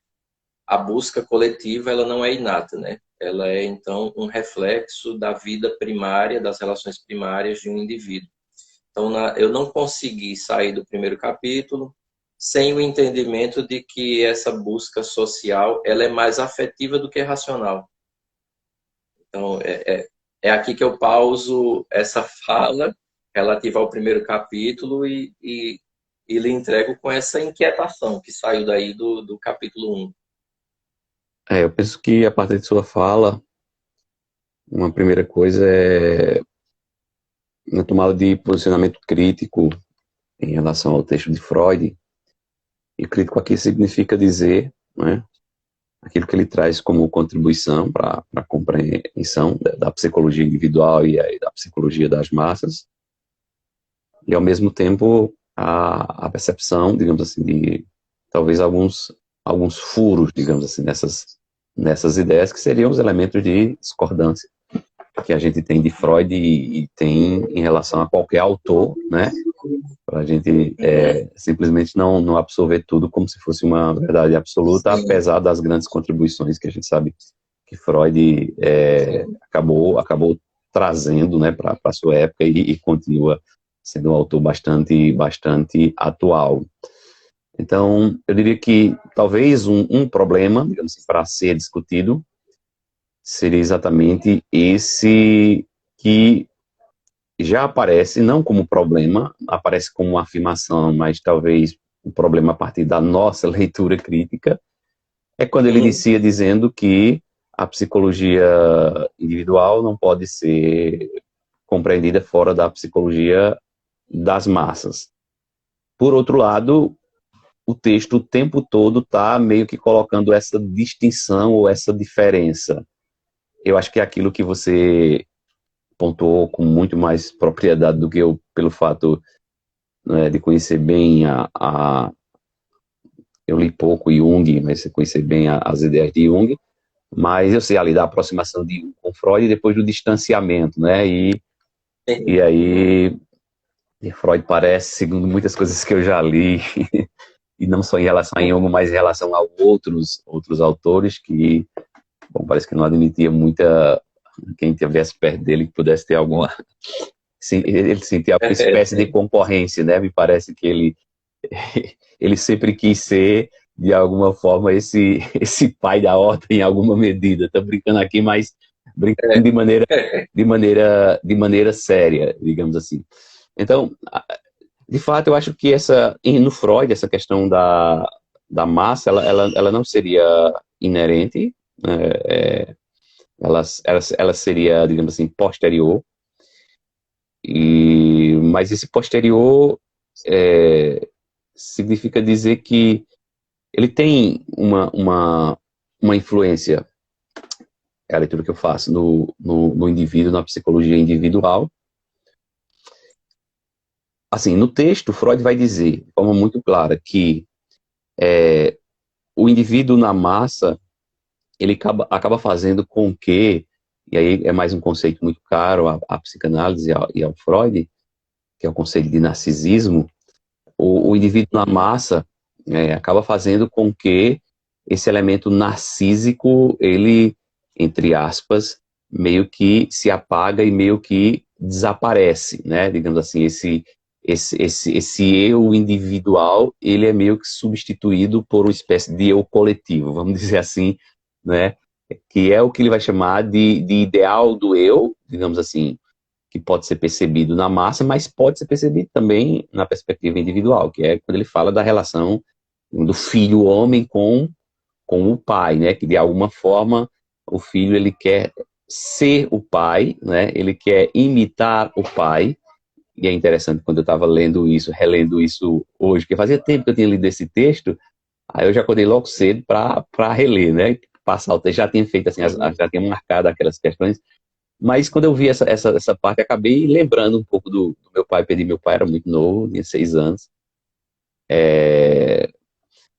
a busca coletiva, ela não é inata, né? Ela é, então, um reflexo da vida primária, das relações primárias de um indivíduo. Então, eu não consegui sair do primeiro capítulo sem o entendimento de que essa busca social ela é mais afetiva do que racional. Então, é aqui que eu pauso essa fala relativa ao primeiro capítulo e lhe entrego com essa inquietação que saiu daí do capítulo 1. Eu penso que a partir de sua fala, uma primeira coisa é na tomada de posicionamento crítico em relação ao texto de Freud. E crítico aqui significa dizer, né, aquilo que ele traz como contribuição para a compreensão da psicologia individual e da psicologia das massas. E, ao mesmo tempo, a percepção, digamos assim, de talvez alguns furos, digamos assim, nessas ideias, que seriam os elementos de discordância que a gente tem de Freud e tem em relação a qualquer autor, né? Para a gente simplesmente não absorver tudo como se fosse uma verdade absoluta, apesar das grandes contribuições que a gente sabe que Freud acabou trazendo, né, para a sua época e continua sendo um autor bastante atual. Então, eu diria que talvez um problema, digamos assim, para ser discutido, seria exatamente esse que já aparece, não como problema, aparece como uma afirmação, mas talvez o problema a partir da nossa leitura crítica, é quando ele inicia dizendo que a psicologia individual não pode ser compreendida fora da psicologia das massas. Por outro lado, o texto o tempo todo está meio que colocando essa distinção ou essa diferença. Eu acho que é aquilo que você pontuou com muito mais propriedade do que eu, pelo fato, né, de conhecer bem eu li pouco Jung, mas conhecer bem as ideias de Jung, mas eu sei ali da aproximação de Jung com Freud e depois do distanciamento, né, e aí Freud parece, segundo muitas coisas que eu já li, e não só em relação a Jung, mas em relação a outros autores que, bom, parece que não admitia muita, quem estivesse perto dele que pudesse ter alguma, ele sentia alguma espécie de concorrência, né, me parece que ele sempre quis ser, de alguma forma, esse pai da ordem em alguma medida. Estou brincando aqui, mas brincando de maneira séria, digamos assim. Então, de fato, eu acho que no Freud, essa questão da massa, ela não seria inerente, ela seria, digamos assim, posterior, mas esse posterior significa dizer que ele tem uma influência, é a leitura que eu faço, no indivíduo, na psicologia individual. Assim, no texto, Freud vai dizer, de forma muito clara, que o indivíduo na massa, ele acaba fazendo com que, e aí é mais um conceito muito caro à psicanálise e ao Freud, que é o conceito de narcisismo, o indivíduo na massa acaba fazendo com que esse elemento narcísico, ele, entre aspas, meio que se apaga e meio que desaparece, né? Digamos assim, esse eu individual, ele é meio que substituído por uma espécie de eu coletivo, vamos dizer assim, né? Que é o que ele vai chamar de ideal do eu, digamos assim, que pode ser percebido na massa, mas pode ser percebido também na perspectiva individual, que é quando ele fala da relação do filho homem com o pai, né? Que de alguma forma o filho, ele quer ser o pai, né? Ele quer imitar o pai. E é interessante, quando eu estava relendo isso hoje, porque fazia tempo que eu tinha lido esse texto, aí eu já acordei logo cedo para reler, né? Passar o texto, já tinha feito assim, já tinha marcado aquelas questões. Mas quando eu vi essa parte, acabei lembrando um pouco do meu pai. Perdi meu pai, era muito novo, tinha 6 anos.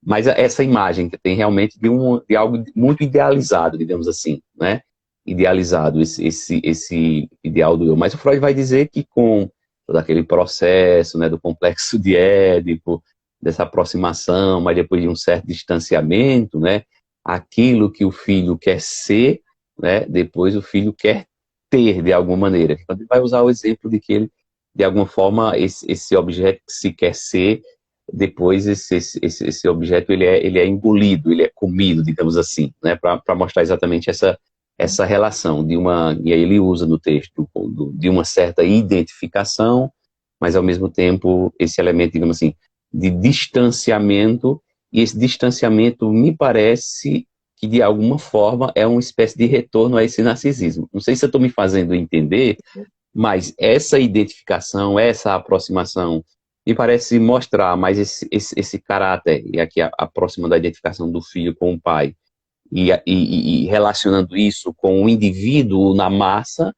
Mas essa imagem que tem realmente de algo muito idealizado, digamos assim, né? Idealizado, esse ideal do eu. Mas o Freud vai dizer que com todo aquele processo, né, do complexo de Édipo, dessa aproximação, mas depois de um certo distanciamento, né? Aquilo que o filho quer ser, né? Depois o filho quer ter, de alguma maneira. Então, ele vai usar o exemplo de que ele, de alguma forma, esse objeto que se quer ser, depois esse objeto ele é engolido, ele é comido, digamos assim, né? Para mostrar exatamente essa relação e aí ele usa no texto de uma certa identificação, mas ao mesmo tempo esse elemento, digamos assim, de distanciamento, e esse distanciamento me parece que de alguma forma é uma espécie de retorno a esse narcisismo. Não sei se eu estou me fazendo entender, mas essa identificação, essa aproximação, me parece mostrar mais esse caráter, e aqui aproxima da identificação do filho com o pai, e relacionando isso com o indivíduo na massa,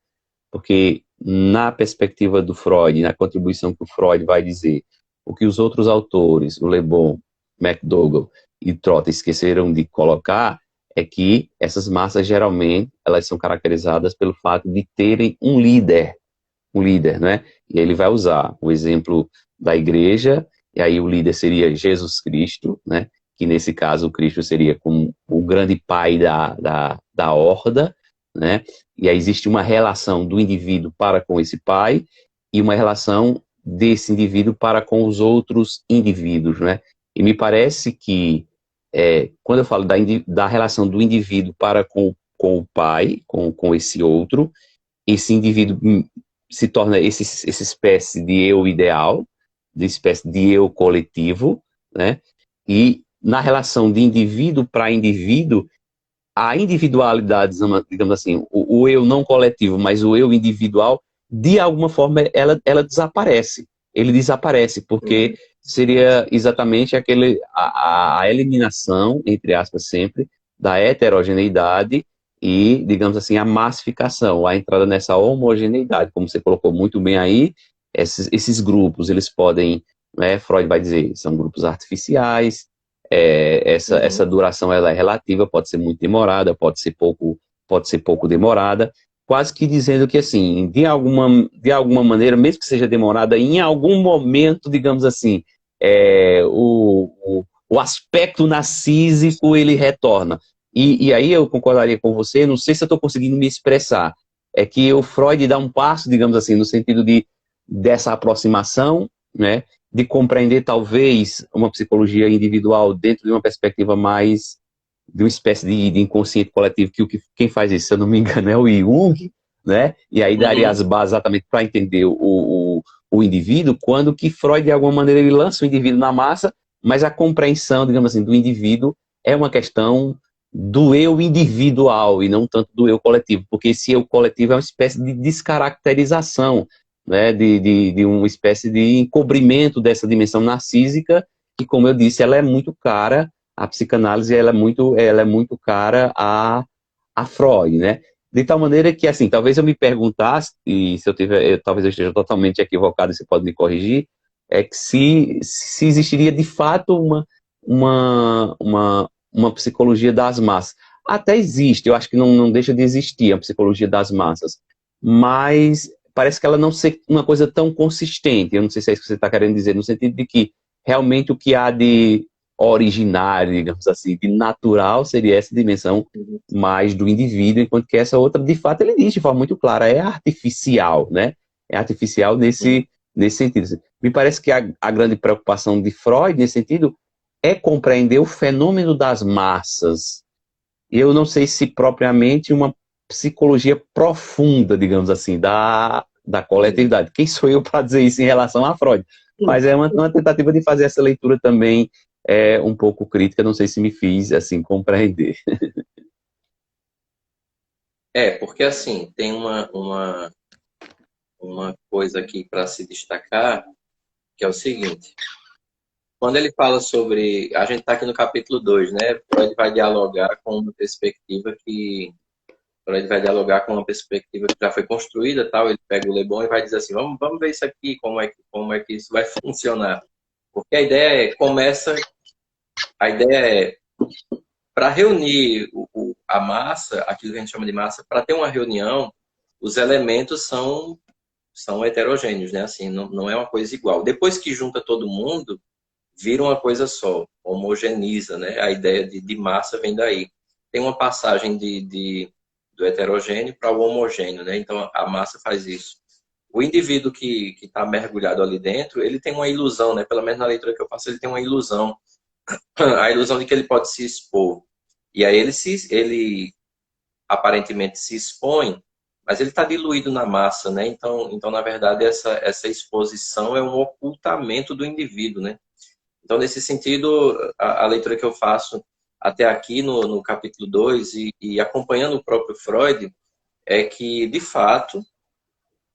porque na perspectiva do Freud, na contribuição que o Freud vai dizer, o que os outros autores, o Le Bon, McDougall e Trotta esqueceram de colocar, é que essas massas geralmente elas são caracterizadas pelo fato de terem um líder, né? E ele vai usar o exemplo da igreja, e aí o líder seria Jesus Cristo, né? Que nesse caso o Cristo seria como o grande pai da horda, né? E aí existe uma relação do indivíduo para com esse pai e uma relação desse indivíduo para com os outros indivíduos, né? E me parece que, quando eu falo da relação do indivíduo para com o pai, com esse outro, esse indivíduo se torna essa espécie de eu ideal, de espécie de eu coletivo, né? E na relação de indivíduo para indivíduo, a individualidade, digamos assim, o eu não coletivo, mas o eu individual, de alguma forma, ela desaparece. Ele desaparece, porque seria exatamente a eliminação, entre aspas, sempre, da heterogeneidade e, digamos assim, a massificação, a entrada nessa homogeneidade, como você colocou muito bem aí, esses grupos, eles podem, né, Freud vai dizer, são grupos artificiais, essa duração ela é relativa, pode ser muito demorada, pode ser pouco demorada, quase que dizendo que, assim, de alguma maneira, mesmo que seja demorada, em algum momento, digamos assim, o aspecto narcísico, ele retorna. E aí eu concordaria com você, não sei se eu estou conseguindo me expressar, é que o Freud dá um passo, digamos assim, no sentido dessa aproximação, né, de compreender talvez uma psicologia individual dentro de uma perspectiva mais de uma espécie de inconsciente coletivo, que quem faz isso, se eu não me engano, é o Jung, né? E aí daria as bases exatamente para entender o indivíduo, quando que Freud, de alguma maneira, ele lança o indivíduo na massa, mas a compreensão, digamos assim, do indivíduo é uma questão do eu individual e não tanto do eu coletivo, porque esse eu coletivo é uma espécie de descaracterização, né, de uma espécie de encobrimento dessa dimensão narcísica, que, como eu disse, ela é muito cara, a psicanálise ela é muito cara a Freud, né? De tal maneira que, assim, talvez eu me perguntasse, e se talvez eu esteja totalmente equivocado, você pode me corrigir, é que se existiria de fato uma psicologia das massas. Até existe, eu acho que não deixa de existir a psicologia das massas, mas parece que ela não ser uma coisa tão consistente. Eu não sei se é isso que você está querendo dizer, no sentido de que realmente o que há de originário, digamos assim, de natural, seria essa dimensão mais do indivíduo, enquanto que essa outra, de fato, ele diz de forma muito clara, é artificial, né? É artificial nesse sentido. Me parece que a grande preocupação de Freud, nesse sentido, é compreender o fenômeno das massas. Eu não sei se propriamente uma psicologia profunda, digamos assim, da coletividade. Quem sou eu para dizer isso em relação a Freud? Mas é uma tentativa de fazer essa leitura também um pouco crítica, não sei se me fiz assim compreender. Porque assim, tem uma coisa aqui para se destacar, que é o seguinte. Quando ele fala sobre... A gente está aqui no capítulo 2, né? Freud vai dialogar com uma perspectiva que... Freud vai dialogar com uma perspectiva que já foi construída, tal. Ele pega o Le Bon e vai dizer assim, vamos ver isso aqui, como é que isso vai funcionar. Porque a ideia é para reunir a massa, aquilo que a gente chama de massa, para ter uma reunião, os elementos são heterogêneos, né? Assim, não é uma coisa igual. Depois que junta todo mundo, vira uma coisa só, homogeneiza, né? A ideia de massa vem daí. Tem uma passagem do heterogêneo para o homogêneo, né? Então a massa faz isso. O indivíduo que está mergulhado ali dentro, ele tem uma ilusão, né? Pelo menos na leitura que eu faço, ele tem uma ilusão. A ilusão de que ele pode se expor. E aí ele aparentemente se expõe, mas ele está diluído na massa, né? Então, na verdade, essa exposição é um ocultamento do indivíduo, né? Então, nesse sentido, a leitura que eu faço até aqui no capítulo 2 e acompanhando o próprio Freud, é que, de fato,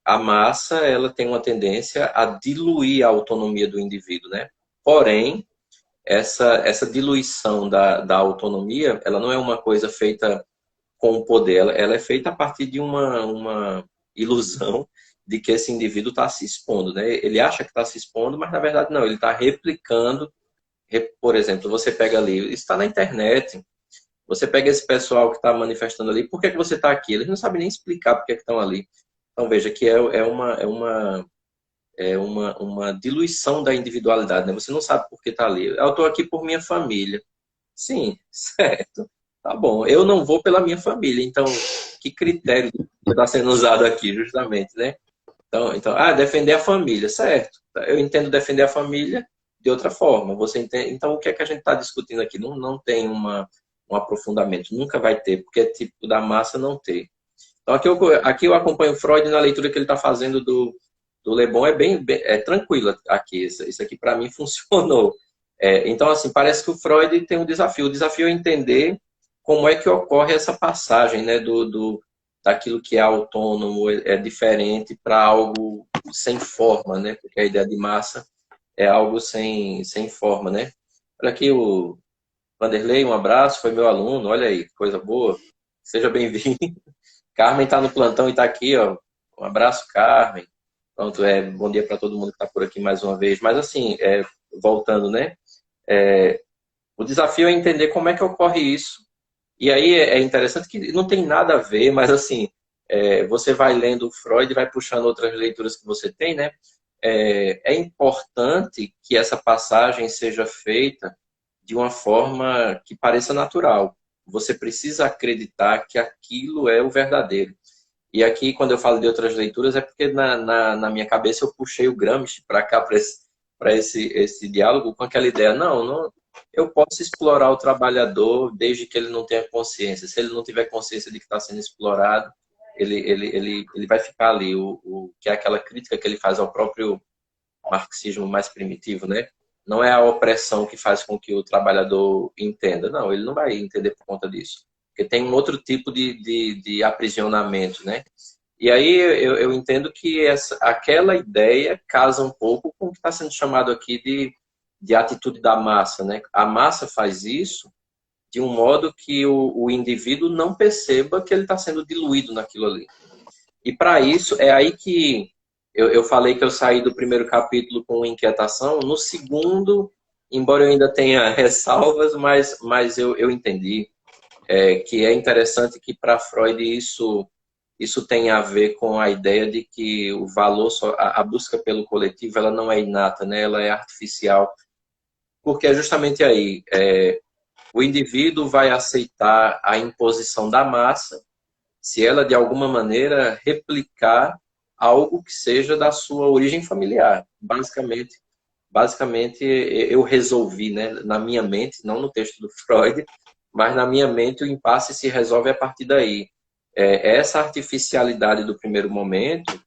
a massa ela tem uma tendência a diluir a autonomia do indivíduo, né? Porém, essa diluição da autonomia, ela não é uma coisa feita com o poder, ela é feita a partir de uma ilusão de que esse indivíduo está se expondo, né? Ele acha que está se expondo, mas na verdade não, ele está replicando. Por exemplo, você pega ali, isso está na internet, você pega esse pessoal que está manifestando ali, por que você está aqui? Eles não sabem nem explicar por que estão ali. Então veja que uma diluição da individualidade, né? Você não sabe por que está ali. Eu estou aqui por minha família. Sim, certo. Tá bom. Eu não vou pela minha família. Então, que critério está sendo usado aqui, justamente, né? Defender a família, certo. Eu entendo defender a família de outra forma. Você entende? Então, o que é que a gente está discutindo aqui? Não tem um aprofundamento, nunca vai ter, porque é tipo da massa não ter. Então, aqui eu acompanho o Freud na leitura que ele está fazendo do Le Bon, é tranquilo aqui. Isso aqui, para mim, funcionou. Então, assim, parece que o Freud tem um desafio. O desafio é entender como é que ocorre essa passagem, né, daquilo que é autônomo, é diferente, para algo sem forma, né? Porque a ideia de massa é algo sem forma, né? Olha aqui o Vanderlei, um abraço, foi meu aluno, olha aí, que coisa boa. Seja bem-vindo. Carmen está no plantão e está aqui, ó. Um abraço, Carmen. Pronto, bom dia para todo mundo que está por aqui mais uma vez. Mas assim, voltando, né? O desafio é entender como é que ocorre isso. E aí é interessante que não tem nada a ver, mas assim, você vai lendo o Freud, vai puxando outras leituras que você tem, né? É importante que essa passagem seja feita de uma forma que pareça natural. Você precisa acreditar que aquilo é o verdadeiro. E aqui, quando eu falo de outras leituras, é porque na minha cabeça eu puxei o Gramsci para cá, para esse diálogo, com aquela ideia, não, eu posso explorar o trabalhador desde que ele não tenha consciência. Se ele não tiver consciência de que está sendo explorado, ele vai ficar ali, que é aquela crítica que ele faz ao próprio marxismo mais primitivo, né? Não é a opressão que faz com que o trabalhador entenda. Não, ele não vai entender por conta disso. Porque tem um outro tipo de aprisionamento, né? E aí eu entendo que aquela ideia casa um pouco com o que está sendo chamado aqui de atitude da massa, né? A massa faz isso de um modo que o indivíduo não perceba que ele está sendo diluído naquilo ali. E para isso, é aí que eu falei que eu saí do primeiro capítulo com inquietação. No segundo, embora eu ainda tenha ressalvas, mas eu entendi que é interessante que para Freud isso tem a ver com a ideia de que o valor, a busca pelo coletivo, ela não é inata, né? Ela é artificial. Porque é justamente aí, o indivíduo vai aceitar a imposição da massa se ela, de alguma maneira, replicar algo que seja da sua origem familiar. Basicamente eu resolvi, né, na minha mente, não no texto do Freud, mas na minha mente o impasse se resolve a partir daí. Essa artificialidade do primeiro momento,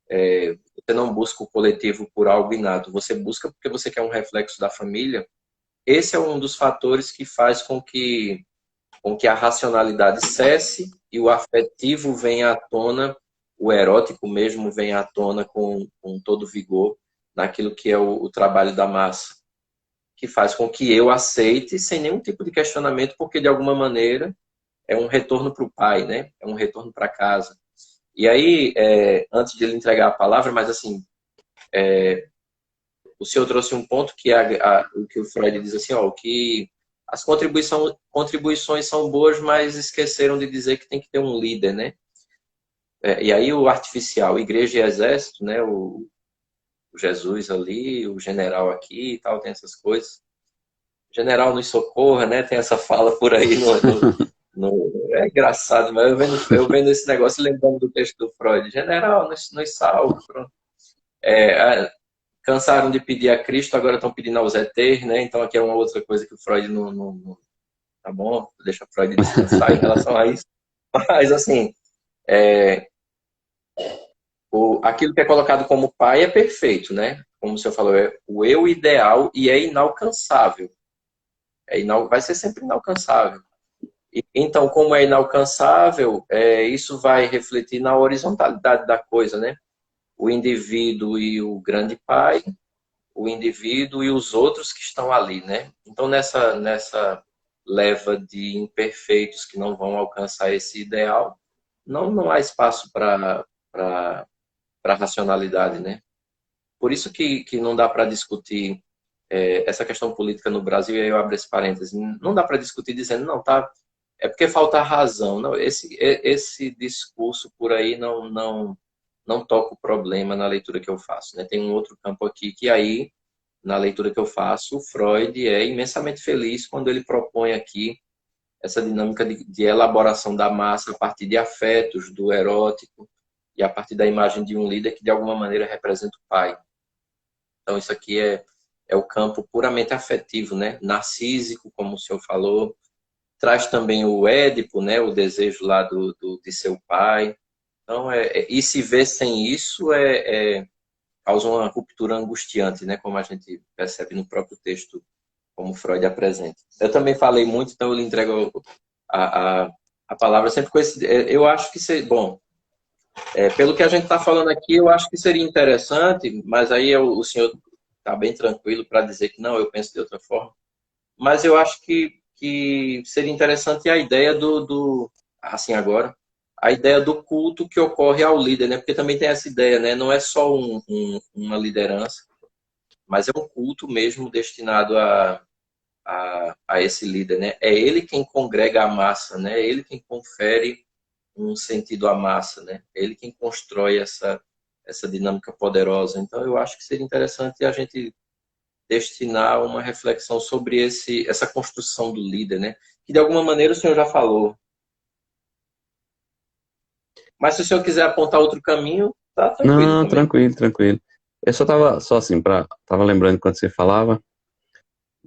você não busca o coletivo por algo inato, você busca porque você quer um reflexo da família. Esse é um dos fatores que faz com que a racionalidade cesse e o afetivo venha à tona, o erótico mesmo venha à tona com todo vigor naquilo que é o trabalho da massa, que faz com que eu aceite sem nenhum tipo de questionamento, porque de alguma maneira é um retorno para o pai, né? É um retorno para casa. E aí, antes de ele entregar a palavra, mas assim, o senhor trouxe um ponto que o que o Freud diz assim, ó, que as contribuições são boas, mas esqueceram de dizer que tem que ter um líder, né? E aí o artificial, igreja e exército, né? O Jesus ali, o general aqui e tal, tem essas coisas. General nos socorra, né? Tem essa fala por aí é engraçado, mas eu vendo esse negócio lembrando do texto do Freud. General, nos salve. Cansaram de pedir a Cristo, agora estão pedindo aos ETs, né? Então aqui é uma outra coisa que o Freud não tá bom, deixa o Freud descansar em relação a isso. Mas assim, aquilo que é colocado como pai é perfeito, né? Como o senhor falou, é o eu ideal e é inalcançável. Vai ser sempre inalcançável. Então, como é inalcançável, isso vai refletir na horizontalidade da coisa, né? O indivíduo e o grande pai, o indivíduo e os outros que estão ali, né? Então, nessa leva de imperfeitos que não vão alcançar esse ideal, não há espaço para racionalidade, né? Por isso que não dá para discutir essa questão política no Brasil, e aí eu abro esse parênteses, não dá para discutir dizendo, não, tá, é porque falta razão. Não, esse discurso por aí não toca o problema na leitura que eu faço, né? Tem um outro campo aqui que aí, na leitura que eu faço, o Freud é imensamente feliz quando ele propõe aqui essa dinâmica de elaboração da massa a partir de afetos, do erótico. e a partir da imagem de um líder que de alguma maneira representa o pai. Então isso aqui é o campo puramente afetivo, né? Narcísico, como o senhor falou, traz também o Édipo, né? O desejo lá de seu pai. Então, e se ver sem isso causa uma ruptura angustiante, né? Como a gente percebe no próprio texto, como Freud apresenta. Eu também falei muito, então eu lhe entrego a, a, a palavra sempre com esse... Eu acho que, bom, pelo que a gente está falando aqui, eu acho que seria interessante, mas aí o senhor está bem tranquilo para dizer que não, eu penso de outra forma. Mas eu acho que seria interessante a ideia assim agora, a ideia do culto que ocorre ao líder, né? Porque também tem essa ideia, né? Não é só uma liderança, mas é um culto mesmo destinado a esse líder, né? É ele quem congrega a massa, né? É ele quem confere um sentido à massa, né? É ele quem constrói essa dinâmica poderosa. Então, eu acho que seria interessante a gente destinar uma reflexão sobre essa construção do líder, né? Que de alguma maneira o senhor já falou. Mas se o senhor quiser apontar outro caminho, tá tranquilo Não, também. tranquilo, tranquilo. Eu só tava, só assim, tava lembrando quando você falava,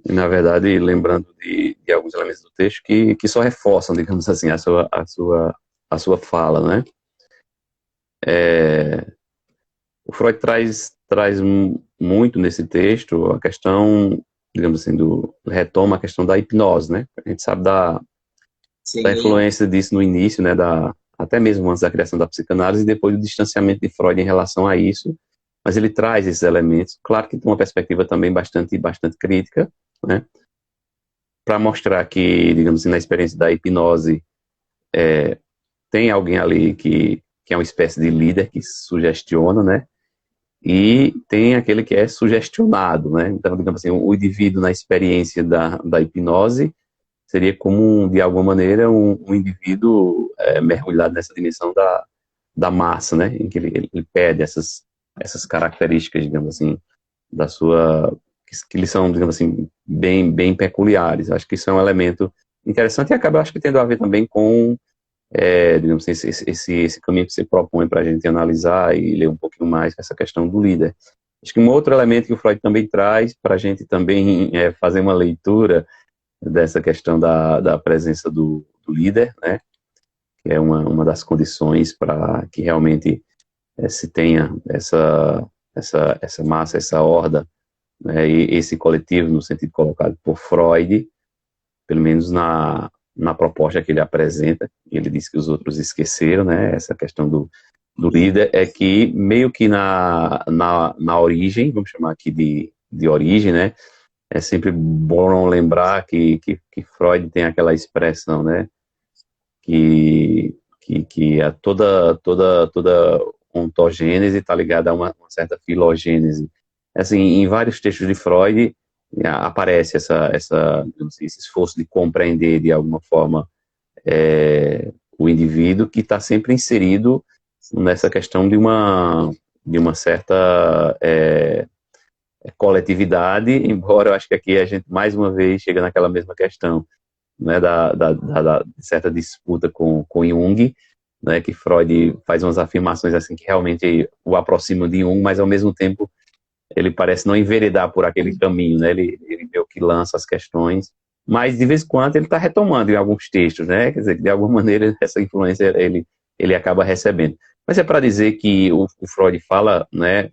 e na verdade lembrando de alguns elementos do texto que só reforçam, digamos assim, a sua fala, né? O Freud traz muito nesse texto a questão, digamos assim, retoma a questão da hipnose, né? A gente sabe da Sim, influência disso no início, né? Até mesmo antes da criação da psicanálise e depois do distanciamento de Freud em relação a isso, mas ele traz esses elementos, claro que tem uma perspectiva também bastante crítica, né? Para mostrar que, digamos assim, na experiência da hipnose, tem alguém ali que é uma espécie de líder que sugestiona, né? E tem aquele que é sugestionado, né? Então, digamos assim, o indivíduo na experiência da hipnose seria como, de alguma maneira, um indivíduo mergulhado nessa dimensão da massa, né? Em que ele perde essas características, digamos assim, da sua... que lhe são, digamos assim, bem peculiares. Acho que isso é um elemento interessante e acaba, acho que, tendo a ver também com digamos assim, esse caminho que você propõe para a gente analisar e ler um pouquinho mais essa questão do líder. Acho que um outro elemento que o Freud também traz para a gente também fazer uma leitura dessa questão da presença do líder, né, que é uma das condições para que realmente se tenha essa massa, essa horda, né, e esse coletivo, no sentido colocado por Freud, pelo menos na proposta que ele apresenta, ele diz que os outros esqueceram, né, essa questão do líder, é que meio que na origem, vamos chamar aqui de origem, né, é sempre bom lembrar que Freud tem aquela expressão, né, que toda ontogênese está ligada a uma certa filogênese. Assim, em vários textos de Freud aparece esse esforço de compreender de alguma forma o indivíduo que está sempre inserido nessa questão de uma certa coletividade, embora eu acho que aqui a gente mais uma vez chega naquela mesma questão, né, da certa disputa com Jung, né, que Freud faz umas afirmações assim que realmente o aproximam de Jung, mas ao mesmo tempo ele parece não enveredar por aquele caminho, né, ele meio que lança as questões, mas de vez em quando ele está retomando em alguns textos, né, quer dizer, de alguma maneira essa influência ele acaba recebendo. Mas é para dizer que o Freud fala, né,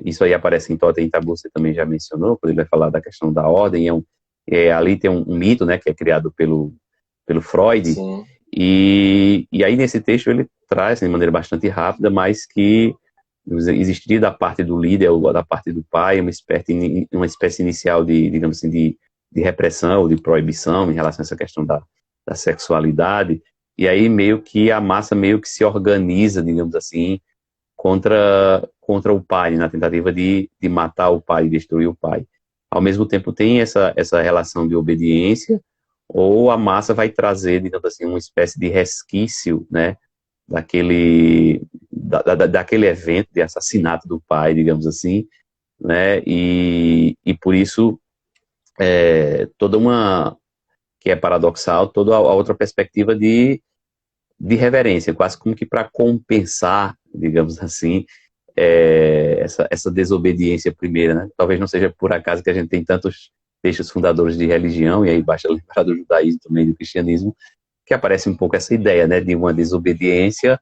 isso aí aparece em Totem e Tabu, você também já mencionou, quando ele vai falar da questão da ordem, ali tem um mito, né, que é criado pelo Freud, sim. e aí nesse texto ele traz de maneira bastante rápida, mas que existiria da parte do líder ou da parte do pai uma espécie inicial de, digamos assim, de repressão ou de proibição em relação a essa questão da sexualidade, e aí meio que a massa meio que se organiza, digamos assim, contra o pai, na tentativa de matar o pai, destruir o pai. Ao mesmo tempo tem essa relação de obediência, ou a massa vai trazer, digamos assim, uma espécie de resquício, né, daquele evento de assassinato do pai, digamos assim, né, e por isso toda uma, que é paradoxal, toda a outra perspectiva de reverência, quase como que para compensar, digamos assim, essa desobediência primeira, né? Talvez não seja por acaso que a gente tem tantos textos fundadores de religião, e aí basta lembrar do judaísmo também, do cristianismo, que aparece um pouco essa ideia, né, de uma desobediência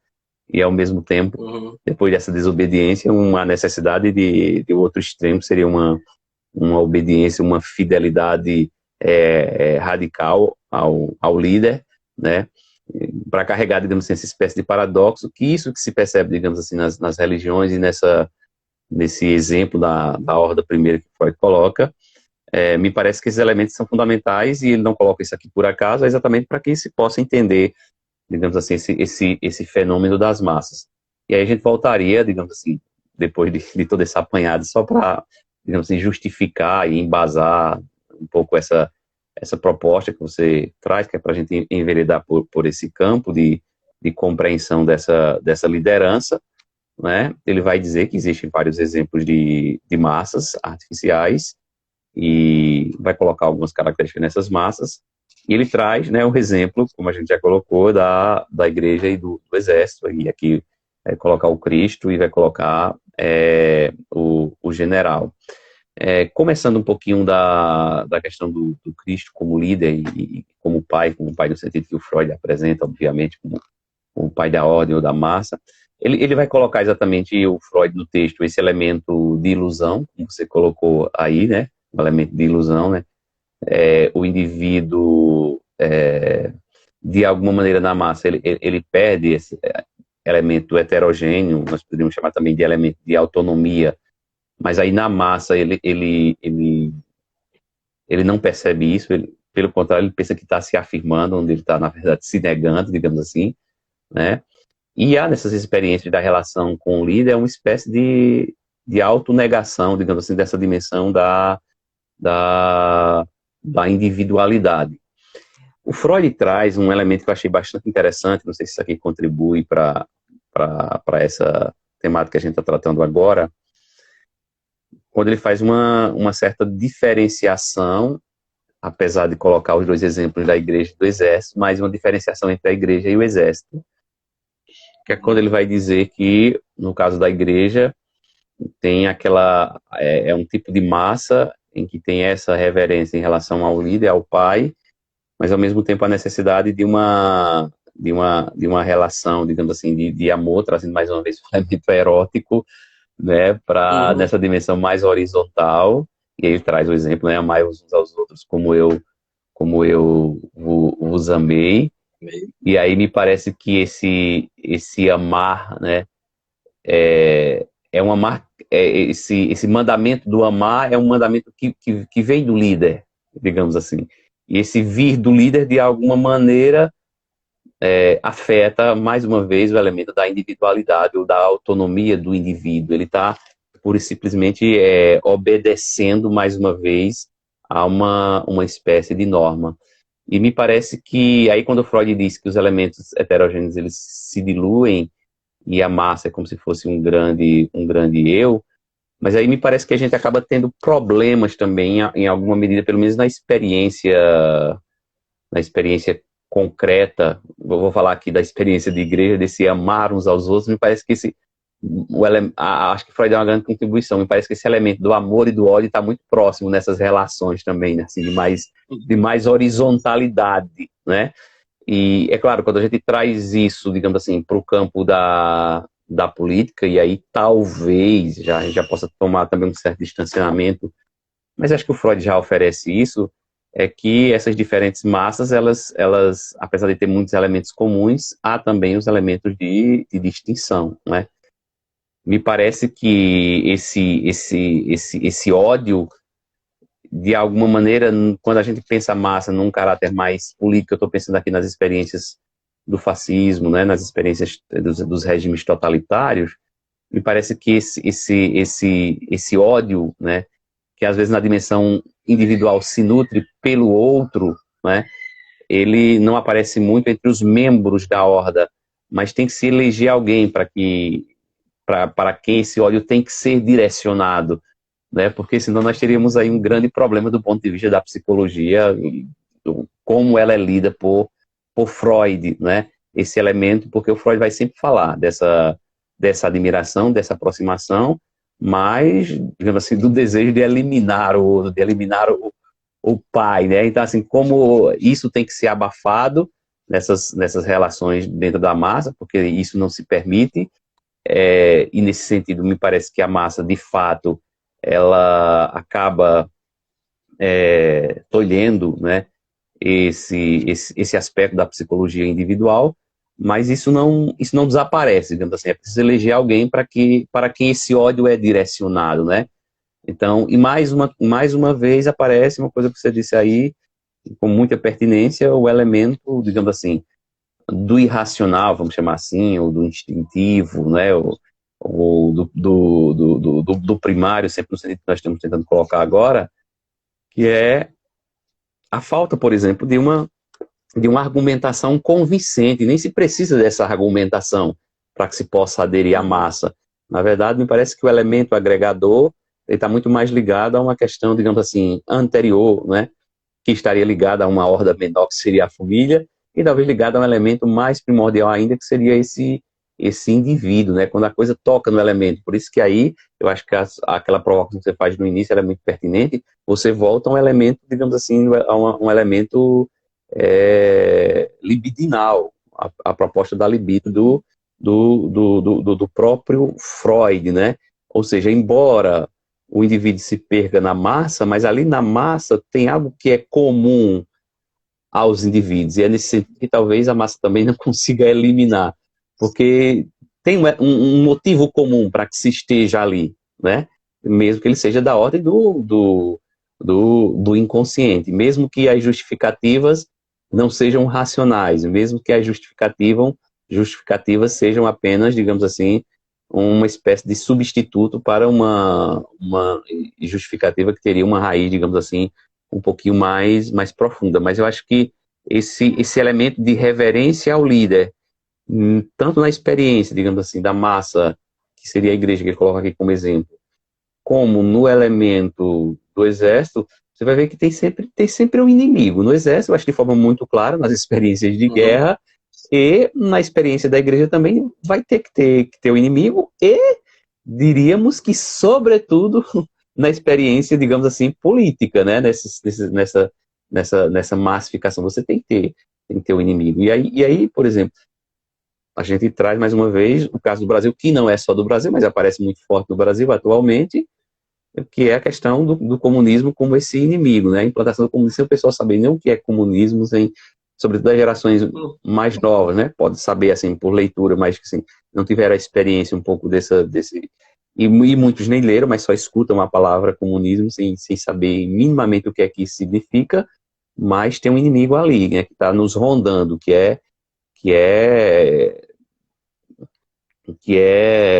e, ao mesmo tempo, depois dessa desobediência, uma necessidade de outro extremo, seria uma obediência, uma fidelidade radical ao líder, né, para carregar, digamos assim, essa espécie de paradoxo, que isso que se percebe, digamos assim, nas religiões e nesse exemplo da horda primeira que Freud coloca. Me parece que esses elementos são fundamentais, e ele não coloca isso aqui por acaso, é exatamente para que se possa entender, digamos assim, esse fenômeno das massas. E aí a gente voltaria, digamos assim, depois de toda essa apanhada, só para, digamos assim, justificar e embasar um pouco essa proposta que você traz, que é para a gente enveredar por esse campo de compreensão dessa liderança, né? Ele vai dizer que existem vários exemplos de massas artificiais, e vai colocar algumas características nessas massas, e ele traz, né, um exemplo, como a gente já colocou, da igreja e do exército, e aqui colocar o Cristo, e vai colocar o general. Começando um pouquinho da questão do Cristo como líder e como pai no sentido que o Freud apresenta, obviamente, como o pai da ordem ou da massa. Ele vai colocar exatamente, o Freud no texto, esse elemento de ilusão, como você colocou aí, né? Um elemento de ilusão, né? O indivíduo, de alguma maneira na massa, ele perde esse elemento heterogêneo, nós poderíamos chamar também de elemento de autonomia, mas aí na massa ele não percebe isso, pelo contrário, ele pensa que está se afirmando, onde ele está, na verdade, se negando, digamos assim, né? E há nessas experiências da relação com o líder uma espécie de autonegação, digamos assim, dessa dimensão da individualidade. O Freud traz um elemento que eu achei bastante interessante, não sei se isso aqui contribui para essa temática que a gente está tratando agora, quando ele faz uma certa diferenciação, apesar de colocar os dois exemplos da igreja e do exército, mas uma diferenciação entre a igreja e o exército, que é quando ele vai dizer que, no caso da igreja, tem um tipo de massa em que tem essa reverência em relação ao líder, ao pai, mas ao mesmo tempo a necessidade de uma relação, digamos assim, de amor, trazendo mais uma vez o elemento erótico, né, nessa dimensão mais horizontal. E ele traz o exemplo, né, amai uns aos outros como eu vos amei. E aí me parece que esse amar, né, um amar, esse mandamento do amar é um mandamento que vem do líder, digamos assim. E esse vir do líder, de alguma maneira, afeta, mais uma vez, o elemento da individualidade ou da autonomia do indivíduo. Ele está, pura e simplesmente, obedecendo, mais uma vez, a uma espécie de norma. E me parece que, aí quando Freud diz que os elementos heterogêneos eles se diluem, e a massa é como se fosse um grande eu, mas aí me parece que a gente acaba tendo problemas também, em alguma medida, pelo menos na experiência concreta. Eu vou falar aqui da experiência de igreja, desse amar uns aos outros. Me parece que acho que Freud deu uma grande contribuição. Me parece que esse elemento do amor e do ódio está muito próximo nessas relações também, né? Assim, de mais horizontalidade, né? E é claro, quando a gente traz isso, digamos assim, para o campo da política, e aí talvez a gente já possa tomar também um certo distanciamento, mas acho que o Freud já oferece isso, é que essas diferentes massas, elas apesar de ter muitos elementos comuns, há também os elementos de distinção, né? Me parece que esse ódio, de alguma maneira, quando a gente pensa massa num caráter mais político, eu estou pensando aqui nas experiências do fascismo, né, nas experiências dos regimes totalitários, me parece que esse ódio, né, que às vezes na dimensão individual se nutre pelo outro, né, ele não aparece muito entre os membros da horda, mas tem que se eleger alguém para quem esse ódio tem que ser direcionado, né? Porque senão nós teríamos aí um grande problema do ponto de vista da psicologia, como ela é lida por Freud, né? esse elemento, porque o Freud vai sempre falar dessa admiração, dessa aproximação, mas, digamos assim, do desejo de eliminar o outro, de eliminar o pai, né? Então, assim, como isso tem que ser abafado nessas relações dentro da massa, porque isso não se permite, e nesse sentido, me parece que a massa, de fato, ela acaba tolhendo, né, esse aspecto da psicologia individual, mas isso não desaparece, digamos assim, é preciso eleger alguém para quem esse ódio é direcionado, né? Então, e mais uma vez aparece uma coisa que você disse aí, com muita pertinência, o elemento, digamos assim, do irracional, vamos chamar assim, ou do instintivo, né? Ou do primário, sempre no sentido que nós estamos tentando colocar agora, que é a falta, por exemplo, de uma argumentação convincente. Nem se precisa dessa argumentação para que se possa aderir à massa. Na verdade, me parece que o elemento agregador está muito mais ligado a uma questão, digamos assim, anterior, né? Que estaria ligada a uma horda menor, que seria a família, e talvez ligada a um elemento mais primordial ainda, que seria esse indivíduo, né? Quando a coisa toca no elemento. Por isso que aí, eu acho que aquela provocação que você faz no início, ela é muito pertinente, você volta a um elemento, digamos assim, a um elemento libidinal, a proposta da libido do próprio Freud, né? Ou seja, embora o indivíduo se perca na massa, mas ali na massa tem algo que é comum aos indivíduos, e é nesse sentido que talvez a massa também não consiga eliminar, porque tem um motivo comum para que se esteja ali, né? Mesmo que ele seja da ordem do inconsciente, mesmo que as justificativas não sejam racionais, mesmo que as justificativas sejam apenas, digamos assim, uma espécie de substituto para uma justificativa que teria uma raiz, digamos assim, um pouquinho mais profunda. Mas eu acho que esse elemento de reverência ao líder, tanto na experiência, digamos assim, da massa, que seria a igreja que ele coloca aqui como exemplo, como no elemento do exército, você vai ver que tem sempre um inimigo. No exército, eu acho de forma muito clara, nas experiências de guerra, e na experiência da igreja também vai ter que ter o inimigo, e diríamos que, sobretudo, na experiência, digamos assim, política, né? Nessa massificação, você tem que ter o inimigo. E aí, por exemplo, a gente traz mais uma vez o caso do Brasil, que não é só do Brasil, mas aparece muito forte no Brasil atualmente, que é a questão do comunismo como esse inimigo, né? A implantação do comunismo, sem o pessoal saber nem o que é comunismo, sobretudo das gerações mais novas, né? Pode saber, assim, por leitura, mas que, assim, não tiveram a experiência um pouco desse... E muitos nem leram, mas só escutam a palavra comunismo sem saber minimamente o que é que isso significa, mas tem um inimigo ali, né? Que está nos rondando, que é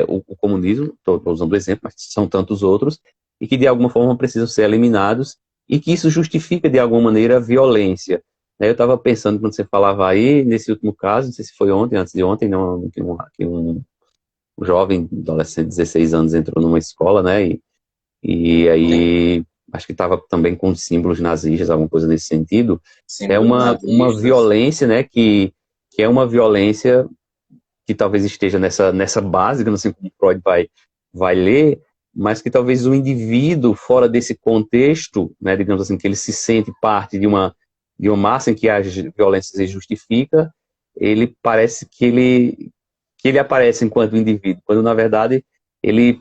o comunismo, estou usando o exemplo, mas são tantos outros, e que de alguma forma precisam ser eliminados, e que isso justifica de alguma maneira a violência. Eu estava pensando, quando você falava aí, nesse último caso, não sei se foi ontem, antes de ontem, não, que um jovem, adolescente de 16 anos, entrou numa escola, né, e aí acho que estava também com símbolos nazistas, alguma coisa nesse sentido. É Símbolos uma nazistas. violência, né, que é uma violência que talvez esteja nessa base, digamos assim, como Freud vai ler, mas que talvez o indivíduo, fora desse contexto, né, digamos assim, que ele se sente parte de uma massa em que a violência se justifica, ele parece que ele aparece enquanto indivíduo, quando na verdade ele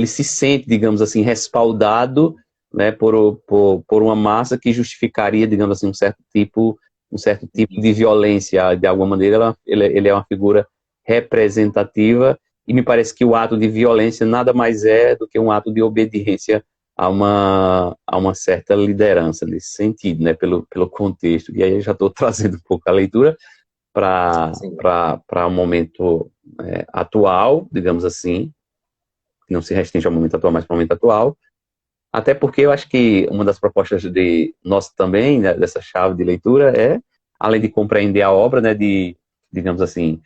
se sente, digamos assim, respaldado, né, por uma massa que justificaria, digamos assim, um certo tipo de violência. De alguma maneira, ele é uma figura representativa, e me parece que o ato de violência nada mais é do que um ato de obediência a uma certa liderança nesse sentido, né, pelo contexto. E aí eu já estou trazendo um pouco a leitura para o momento atual, digamos assim, que não se restringe ao momento atual, mas para o momento atual, até porque eu acho que uma das propostas de nossa também, né, dessa chave de leitura, além de compreender a obra, né, digamos assim,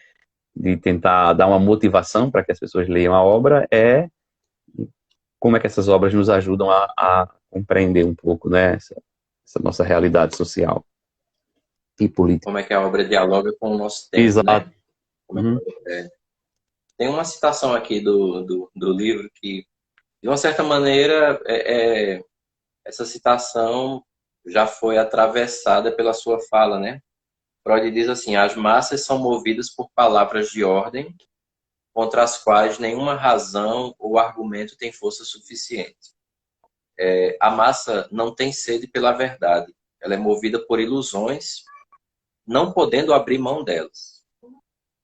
de tentar dar uma motivação para que as pessoas leiam a obra, como é que essas obras nos ajudam a compreender um pouco, né, essa nossa realidade social. e política. Como é que a obra dialoga com o nosso tempo, Exato. né? Tem uma citação aqui do livro que, de uma certa maneira, essa citação já foi atravessada pela sua fala, né? Freud diz assim: as massas são movidas por palavras de ordem contra as quais nenhuma razão ou argumento tem força suficiente. A massa não tem sede pela verdade. Ela é movida por ilusões, não podendo abrir mão delas.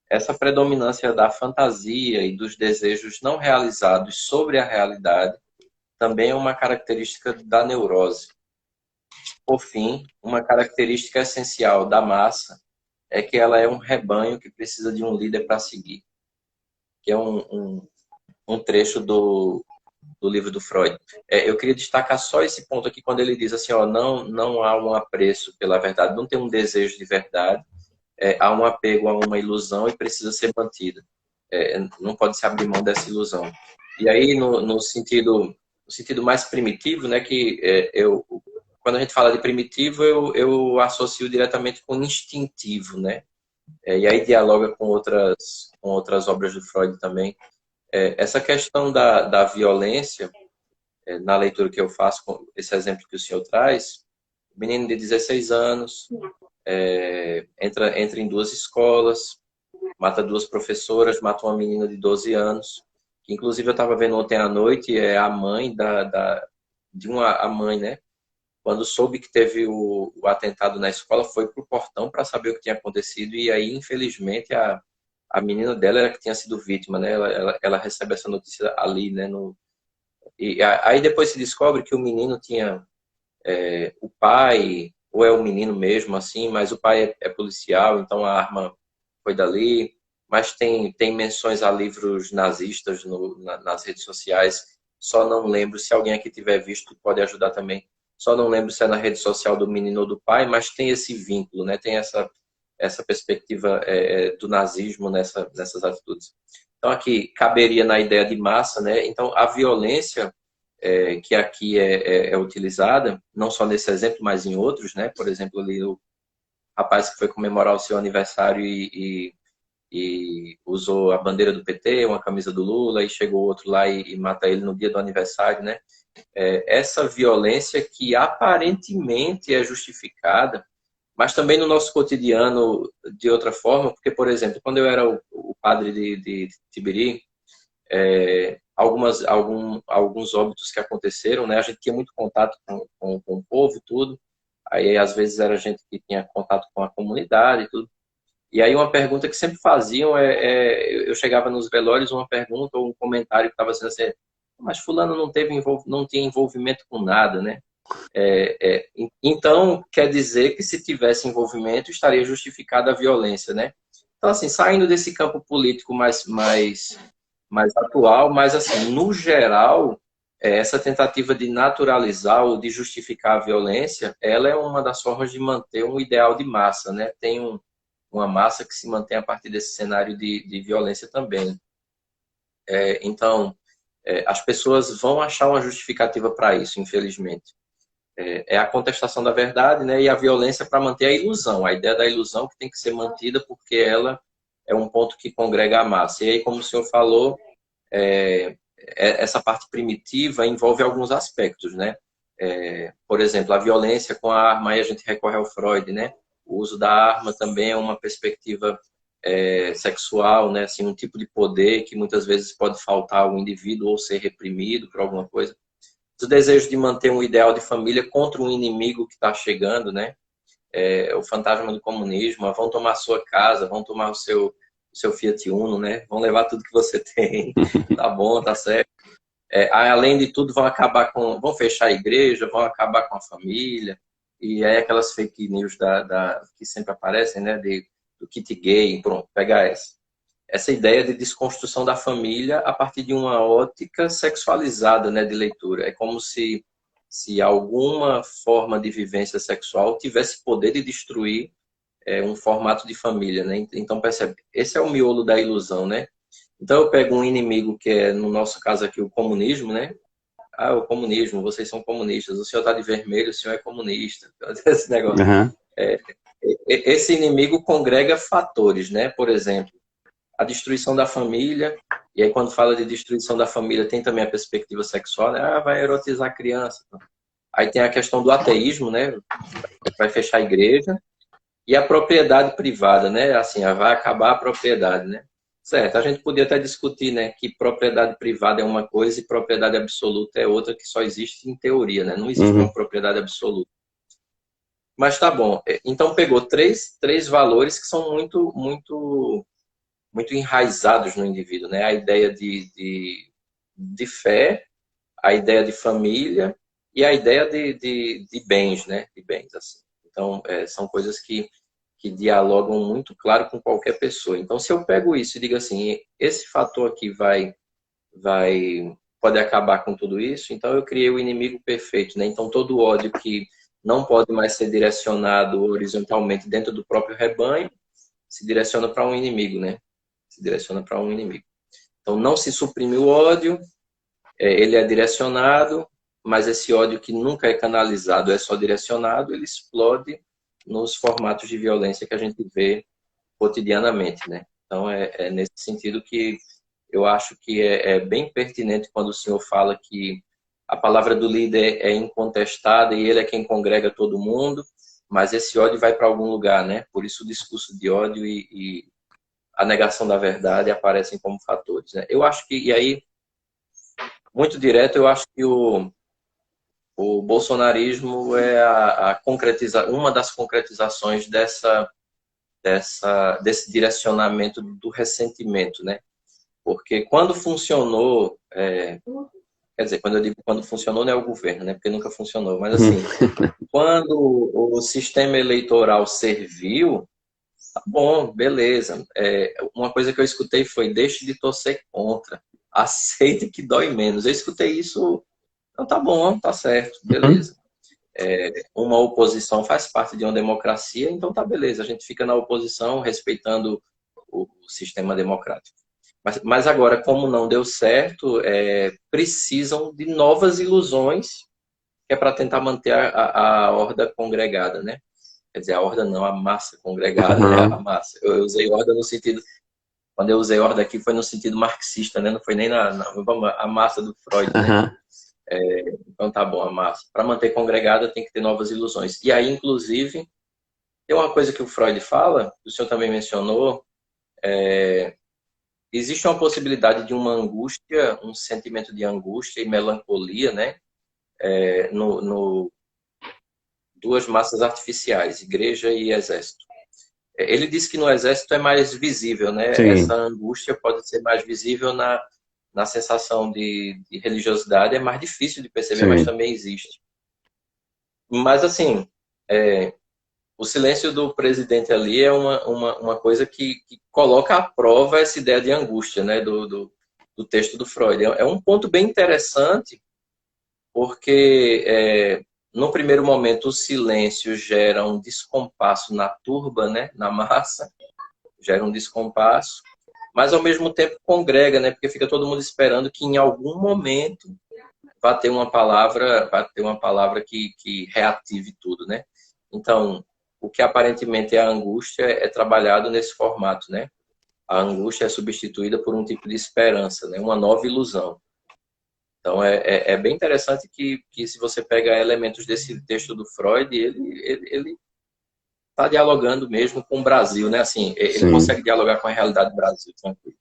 Essa predominância da fantasia e dos desejos não realizados sobre a realidade também é uma característica da neurose. Por fim, uma característica essencial da massa é que ela é um rebanho que precisa de um líder para seguir, que é um trecho do livro do Freud. Eu queria destacar só esse ponto aqui, quando ele diz assim, ó, não há um apreço pela verdade, não tem um desejo de verdade, há um apego a uma ilusão e precisa ser mantida. Não pode se abrir mão dessa ilusão. E aí, no sentido mais primitivo, né, que quando a gente fala de primitivo, eu associo diretamente com instintivo, né? E aí dialoga com outras obras do Freud também. Essa questão da violência, na leitura que eu faço, com esse exemplo que o senhor traz, o menino de 16 anos entra em duas escolas, mata duas professoras, mata uma menina de 12 anos, que inclusive eu estava vendo ontem à noite, a mãe a mãe, né? Quando soube que teve o atentado na escola, foi pro portão para saber o que tinha acontecido, e aí, infelizmente, a menina dela era que tinha sido vítima, né? Ela recebe essa notícia ali, né? Aí depois se descobre que o menino tinha o pai, ou é o menino mesmo, assim, mas o pai é policial, então a arma foi dali. Mas tem menções a livros nazistas nas redes sociais. Só não lembro, se alguém aqui tiver visto, pode ajudar também. Só não lembro se é na rede social do menino ou do pai, mas tem esse vínculo, né? Tem essa perspectiva do nazismo nessas atitudes. Então, aqui caberia na ideia de massa, né? Então, a violência que aqui é utilizada, não só nesse exemplo, mas em outros, né? Por exemplo, ali o rapaz que foi comemorar o seu aniversário e usou a bandeira do PT, uma camisa do Lula, e chegou outro lá e mata ele no dia do aniversário, né? Essa violência que aparentemente é justificada, mas também no nosso cotidiano de outra forma, porque, por exemplo, quando eu era o padre de Tibiri, alguns óbitos que aconteceram, né? A gente tinha muito contato com o povo, tudo. Aí, às vezes, era gente que tinha contato com a comunidade e tudo. E aí, uma pergunta que sempre faziam eu chegava nos velórios, uma pergunta ou um comentário que estava sendo assim, mas fulano não tinha envolvimento com nada, né? Então, quer dizer que se tivesse envolvimento, estaria justificada a violência, né? Então, assim, saindo desse campo político mais atual, mas, assim, no geral, essa tentativa de naturalizar ou de justificar a violência, ela é uma das formas de manter um ideal de massa, né? Tem uma massa que se mantém a partir desse cenário de violência também. Então, as pessoas vão achar uma justificativa para isso, infelizmente. A contestação da verdade, né? E a violência para manter a ilusão. A ideia da ilusão que tem que ser mantida porque ela é um ponto que congrega a massa. E aí, como o senhor falou, essa parte primitiva envolve alguns aspectos, né? Por exemplo, a violência com a arma, aí a gente recorre ao Freud, né? O uso da arma também é uma perspectiva sexual, né? Assim, um tipo de poder que muitas vezes pode faltar ao indivíduo ou ser reprimido por alguma coisa. O desejo de manter um ideal de família contra um inimigo que está chegando, né? O fantasma do comunismo, vão tomar a sua casa, vão tomar o seu Fiat Uno, né? Vão levar tudo que você tem, tá bom, tá certo. Além de tudo, vão fechar a igreja, vão acabar com a família, e aí aquelas fake news que sempre aparecem, né? Do kit gay, pronto, pegar essa ideia de desconstrução da família a partir de uma ótica sexualizada, né, de leitura. É como se alguma forma de vivência sexual tivesse poder de destruir um formato de família, né? Então, percebe, esse é o miolo da ilusão, né? Então, eu pego um inimigo que é, no nosso caso aqui, o comunismo, né? O comunismo, vocês são comunistas, o senhor está de vermelho, o senhor é comunista. Esse negócio. Uhum. esse inimigo congrega fatores, né? Por exemplo, a destruição da família, e aí quando fala de destruição da família tem também a perspectiva sexual, né? Ah, vai erotizar a criança. Aí tem a questão do ateísmo, né? Vai fechar a igreja. E a propriedade privada, né? Assim, vai acabar a propriedade, né? Certo, a gente podia até discutir, né, que propriedade privada é uma coisa e propriedade absoluta é outra, que só existe em teoria, né? Não existe uma propriedade absoluta. Mas tá bom. Então pegou três valores que são muito enraizados no indivíduo, né? A ideia de fé, a ideia de família e a ideia de bens, né? De bens, assim. Então, são coisas que dialogam muito claro com qualquer pessoa. Então, se eu pego isso e digo assim, esse fator aqui pode acabar com tudo isso, então eu criei o inimigo perfeito, né? Então, todo ódio que não pode mais ser direcionado horizontalmente dentro do próprio rebanho, se direciona para um inimigo, né? Se direciona para um inimigo. Então, não se suprime o ódio, ele é direcionado, mas esse ódio que nunca é canalizado, é só direcionado, ele explode nos formatos de violência que a gente vê cotidianamente, né? Então, é nesse sentido que eu acho que é bem pertinente quando o senhor fala que a palavra do líder é incontestada e ele é quem congrega todo mundo, mas esse ódio vai para algum lugar, né? Por isso o discurso de ódio e a negação da verdade aparecem como fatores, né? Eu acho que, e aí, muito direto, eu acho que o bolsonarismo é uma das concretizações desse direcionamento do ressentimento, né? Porque quando funcionou, quer dizer, quando eu digo quando funcionou não é o governo, né? Porque nunca funcionou, mas assim, quando o sistema eleitoral serviu, tá bom, beleza. Uma coisa que eu escutei foi: deixe de torcer contra, aceite que dói menos. Eu escutei isso, então tá bom, tá certo, beleza. Uma oposição faz parte de uma democracia, então tá beleza, a gente fica na oposição respeitando o sistema democrático. Mas agora, como não deu certo, precisam de novas ilusões, que é para tentar manter a horda congregada, né? Quer dizer, a horda não, a massa congregada, né? A massa. Eu usei horda no sentido... Quando eu usei horda aqui foi no sentido marxista, né? Não foi nem a massa do Freud, né? Então tá bom, a massa. Para manter congregada tem que ter novas ilusões. E aí, inclusive, tem uma coisa que o Freud fala, que o senhor também mencionou, existe uma possibilidade de uma angústia, um sentimento de angústia e melancolia, né? No duas massas artificiais, igreja e exército. Ele diz que no exército é mais visível, né? Sim. Essa angústia pode ser mais visível na sensação de religiosidade, é mais difícil de perceber, Sim. mas também existe. Mas, assim, o silêncio do presidente ali é uma coisa que coloca à prova essa ideia de angústia, né? Do texto do Freud. É um ponto bem interessante, porque no primeiro momento o silêncio gera um descompasso na turba, né? Na massa, gera um descompasso, mas ao mesmo tempo congrega, né? Porque fica todo mundo esperando que em algum momento vai ter uma palavra que reative tudo, né? Então, o que aparentemente é a angústia é trabalhado nesse formato, né? A angústia é substituída por um tipo de esperança, né? Uma nova ilusão. Então, é bem interessante que se você pega elementos desse texto do Freud, ele está dialogando mesmo com o Brasil, né? Assim, ele Sim. consegue dialogar com a realidade do Brasil, tranquilo.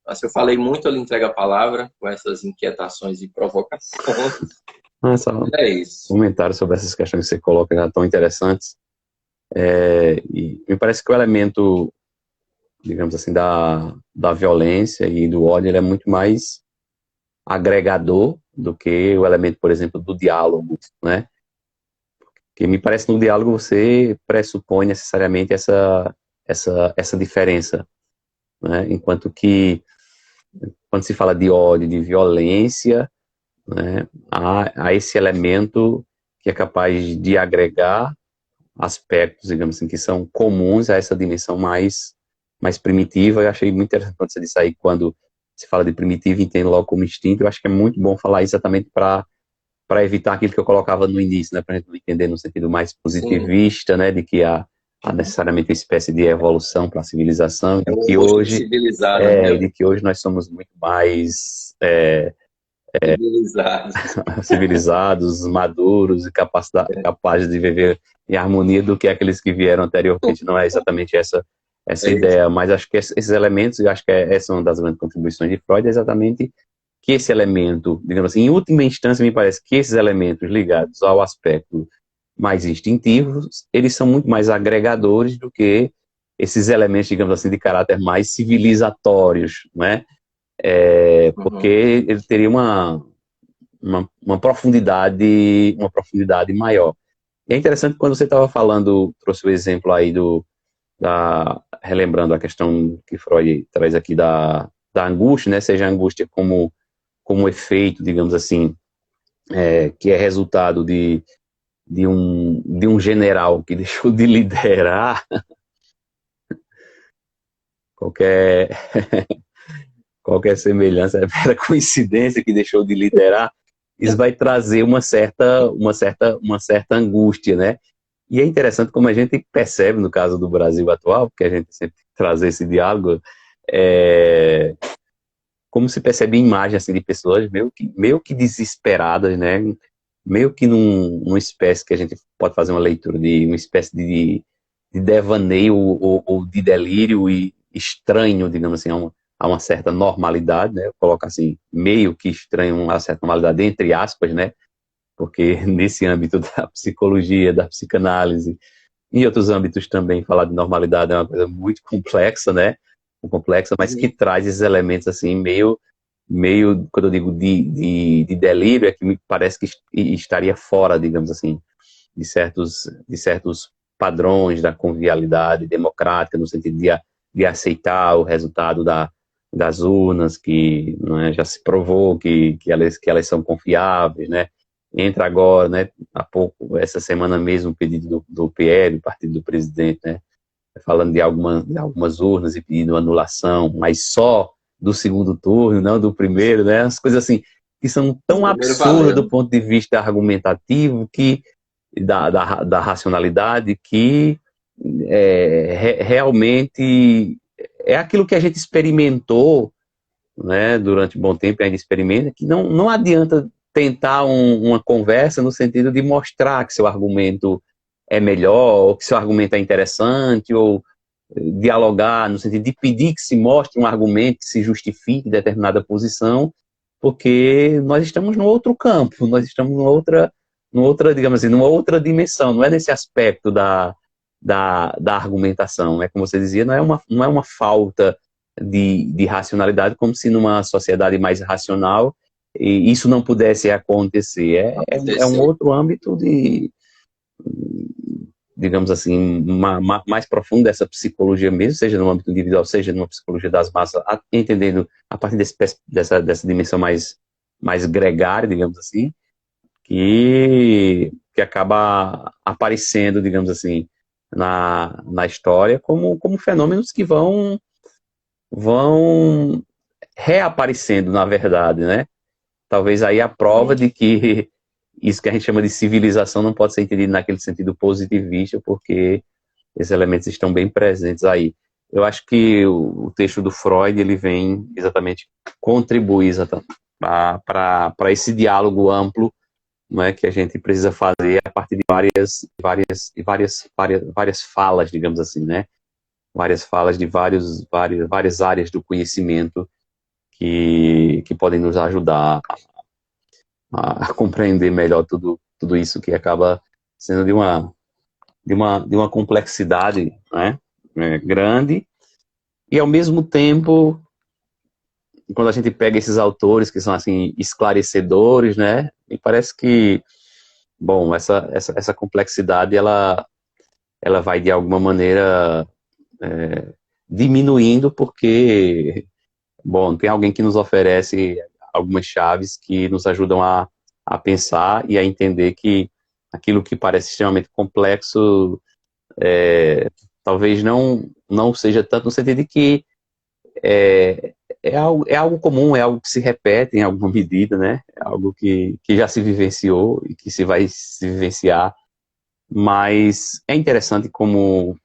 Mas eu falei muito, ele entrega a palavra com essas inquietações e provocações. É isso. Comentários sobre essas questões que você coloca já tão interessantes. E me parece que o elemento, digamos assim, da violência e do ódio, ele é muito mais agregador do que o elemento, por exemplo, do diálogo, né? Porque me parece que no diálogo você pressupõe necessariamente essa diferença, né? Enquanto que quando se fala de ódio, de violência, né, há esse elemento que é capaz de agregar aspectos, digamos assim, que são comuns a essa dimensão mais primitiva. Eu achei muito interessante quando você disse aí, quando se fala de primitivo, entende logo como instinto. Eu acho que é muito bom falar exatamente para evitar aquilo que eu colocava no início, né, para a gente não entender no sentido mais positivista, né, de que necessariamente uma espécie de evolução para a civilização, É um rosto civilizado, né? de que hoje nós somos muito mais Civilizado. civilizados, maduros e capazes de viver em harmonia do que aqueles que vieram anteriormente. Não é exatamente essa É isso. ideia, mas acho que esses elementos, eu acho que essa é uma das grandes contribuições de Freud, é exatamente que esse elemento, digamos assim, em última instância, me parece que esses elementos ligados ao aspecto mais instintivo, eles são muito mais agregadores do que esses elementos, digamos assim, de caráter mais civilizatórios, né? Porque Uhum. ele teria uma profundidade maior. E é interessante quando você estava falando, trouxe o exemplo aí relembrando a questão que Freud traz aqui da angústia, né? Seja a angústia como efeito, digamos assim, que é resultado de um general que deixou de liderar qualquer, qualquer semelhança, é mera coincidência que deixou de liderar, isso vai trazer uma certa angústia, né? E é interessante como a gente percebe no caso do Brasil atual, porque a gente sempre traz esse diálogo, como se percebe imagem assim, de pessoas meio que desesperadas, né? Meio que numa espécie que a gente pode fazer uma leitura de uma espécie de devaneio ou de delírio e estranho, digamos assim, a uma certa normalidade, né? Eu coloco assim, meio que estranho, uma certa normalidade, entre aspas, né? Porque nesse âmbito da psicologia, da psicanálise, em outros âmbitos também, falar de normalidade é uma coisa muito complexa, né? Complexa, mas que traz esses elementos assim, quando eu digo de delírio, é que me parece que estaria fora, digamos assim, de certos padrões da convivialidade democrática, no sentido de aceitar o resultado das urnas, que não é, já se provou que elas são confiáveis, né? Entra agora, né, há pouco, essa semana mesmo, o pedido do PL, Partido do Presidente, né, falando de algumas urnas e pedindo anulação, mas só do segundo turno, não do primeiro, né? As coisas assim que são tão Primeiro absurdas do valendo. ponto de vista argumentativo, que da racionalidade, que realmente é aquilo que a gente experimentou, né, durante um bom tempo, ainda experimenta, que não adianta tentar uma conversa no sentido de mostrar que seu argumento é melhor, ou que seu argumento é interessante, ou dialogar no sentido de pedir que se mostre um argumento que se justifique determinada posição, porque nós estamos num outro campo, nós estamos numa outra, digamos assim, numa outra dimensão, não é nesse aspecto da argumentação, né? Como você dizia, não é uma falta de racionalidade, como se numa sociedade mais racional isso não pudesse acontecer. É um Acontecer. outro âmbito digamos assim, mais profundo dessa psicologia mesmo, seja no âmbito individual, seja numa psicologia das massas, entendendo a partir dessa dimensão mais gregária, digamos assim, que acaba aparecendo, digamos assim, na história como fenômenos que vão reaparecendo, na verdade, né? Talvez aí a prova Uhum. de que isso que a gente chama de civilização não pode ser entendido naquele sentido positivista, porque esses elementos estão bem presentes aí. Eu acho que o texto do Freud ele vem exatamente contribuir para esse diálogo amplo, não é, que a gente precisa fazer a partir de várias falas, digamos assim, né? Várias falas de várias áreas do conhecimento que podem nos ajudar a compreender melhor tudo isso que acaba sendo de uma complexidade, né, grande, e ao mesmo tempo, quando a gente pega esses autores que são assim esclarecedores, né, me parece que, bom, essa complexidade ela vai de alguma maneira diminuindo, porque, bom, tem alguém que nos oferece algumas chaves que nos ajudam a pensar e a entender que aquilo que parece extremamente complexo talvez não seja tanto no sentido de que é algo comum, é algo que se repete em alguma medida, né? É algo que já se vivenciou e que se vai se vivenciar, mas é interessante como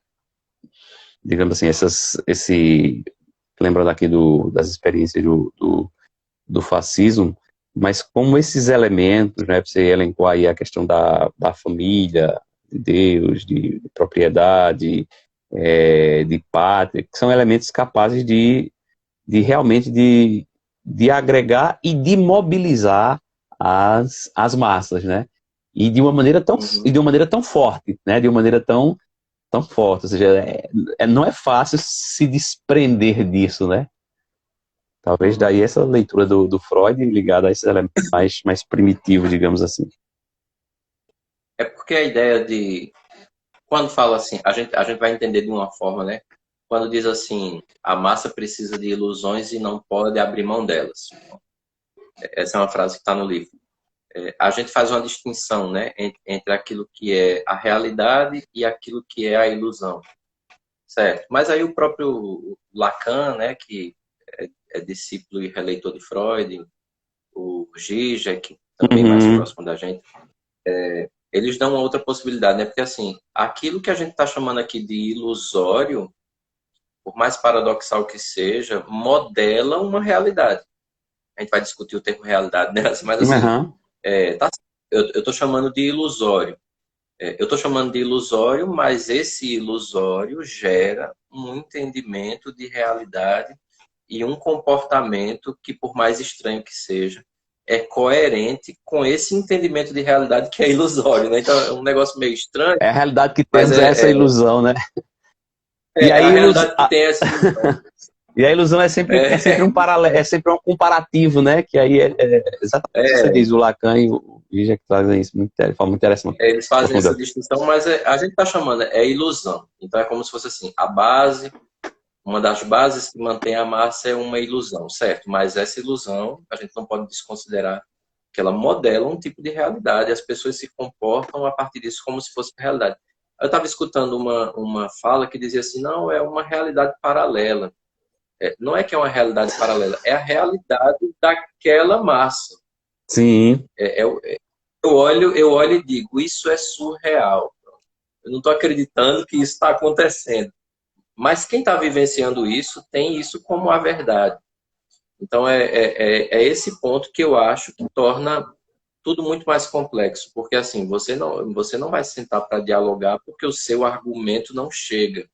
digamos assim, lembrando aqui das experiências do fascismo, mas como esses elementos, né, você elencou aí a questão da família, de Deus, de propriedade, de pátria, que são elementos capazes de realmente de agregar e de mobilizar as massas, né? E de uma maneira tão, Uhum. e de uma maneira tão forte, né? De uma maneira tão forte, ou seja, não é fácil se desprender disso, né? Talvez Uhum. daí essa leitura do Freud ligada a esses elementos mais primitivos, digamos assim. É porque a ideia de, quando fala assim, a gente vai entender de uma forma, né? Quando diz assim, a massa precisa de ilusões e não pode abrir mão delas. Essa é uma frase que está no livro. A gente faz uma distinção, né, entre aquilo que é a realidade e aquilo que é a ilusão, certo? Mas aí o próprio Lacan, né, que é discípulo e releitor de Freud, o Zizek, também mais Uhum. próximo da gente, eles dão uma outra possibilidade, né? Porque assim, aquilo que a gente está chamando aqui de ilusório, por mais paradoxal que seja, modela uma realidade. A gente vai discutir o termo realidade nessa, mas assim, Uhum. tá, eu estou chamando de ilusório. Eu estou chamando de ilusório, mas esse ilusório gera um entendimento de realidade e um comportamento que, por mais estranho que seja, é coerente com esse entendimento de realidade que é ilusório, né? Então é um negócio meio estranho, É a realidade que mas temos é essa ilusão, né? E é aí a realidade que tem essa ilusão. e a ilusão é sempre É, um paralelo, é sempre um comparativo, né? Que aí é exatamente o que você é, diz, o Lacan e o Zizek trazem isso de forma muito interessante. eles fazem essa Profunda. distinção, mas a gente está chamando, é ilusão. Então é como se fosse assim, a base. Uma das bases que mantém a massa é uma ilusão, certo? Mas essa ilusão, a gente não pode desconsiderar que ela modela um tipo de realidade. As pessoas se comportam a partir disso como se fosse realidade. Eu estava escutando uma fala que dizia assim, não, é uma realidade paralela. Não é que é uma realidade paralela, é a realidade daquela massa. Sim, Eu olho e digo, isso é surreal. Eu não estou acreditando que isso está acontecendo. Mas quem está vivenciando isso tem isso como a verdade. Então, é esse ponto que eu acho que torna tudo muito mais complexo. Porque, assim, você não vai sentar para dialogar porque o seu argumento não chega.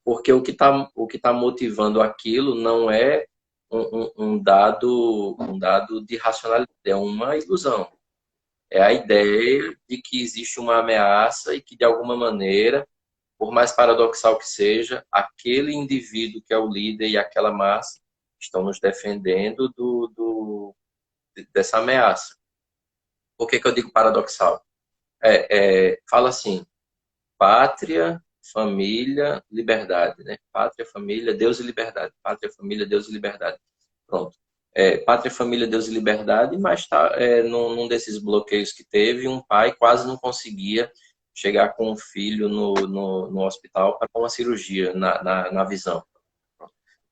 Porque o que tá motivando aquilo não é um dado de racionalidade, é uma ilusão. É a ideia de que existe uma ameaça e que, de alguma maneira, por mais paradoxal que seja, aquele indivíduo que é o líder e aquela massa estão nos defendendo dessa ameaça. Por que eu digo paradoxal? Fala assim, pátria, família, liberdade, né? Pátria, família, Deus e liberdade. Pátria, família, Deus e liberdade. Pronto. Pátria, família, Deus e liberdade, mas num desses bloqueios que teve, um pai quase não conseguia chegar com um filho no hospital para uma cirurgia na visão.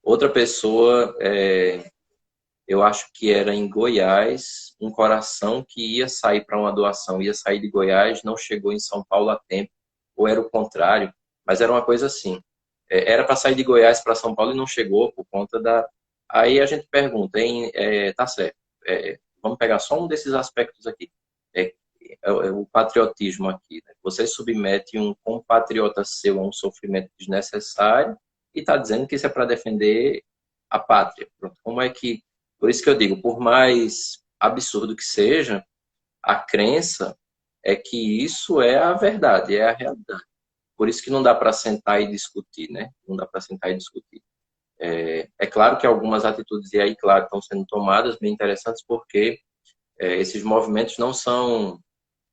Outra pessoa, eu acho que era em Goiás, um coração que ia sair para uma doação, ia sair de Goiás, não chegou em São Paulo a tempo, ou era o contrário, mas era uma coisa assim. Era para sair de Goiás para São Paulo e não chegou por conta da. Aí a gente pergunta, hein, tá certo, vamos pegar só um desses aspectos aqui. O patriotismo aqui. Né? Você submete um compatriota seu a um sofrimento desnecessário e está dizendo que isso é para defender a pátria. Pronto. Como é que. Por isso que eu digo, por mais absurdo que seja, a crença é que isso é a verdade, é a realidade. Por isso que não dá para sentar e discutir, né? Não dá para sentar e discutir. É claro que algumas atitudes, e aí, claro, estão sendo tomadas bem interessantes, porque esses movimentos não são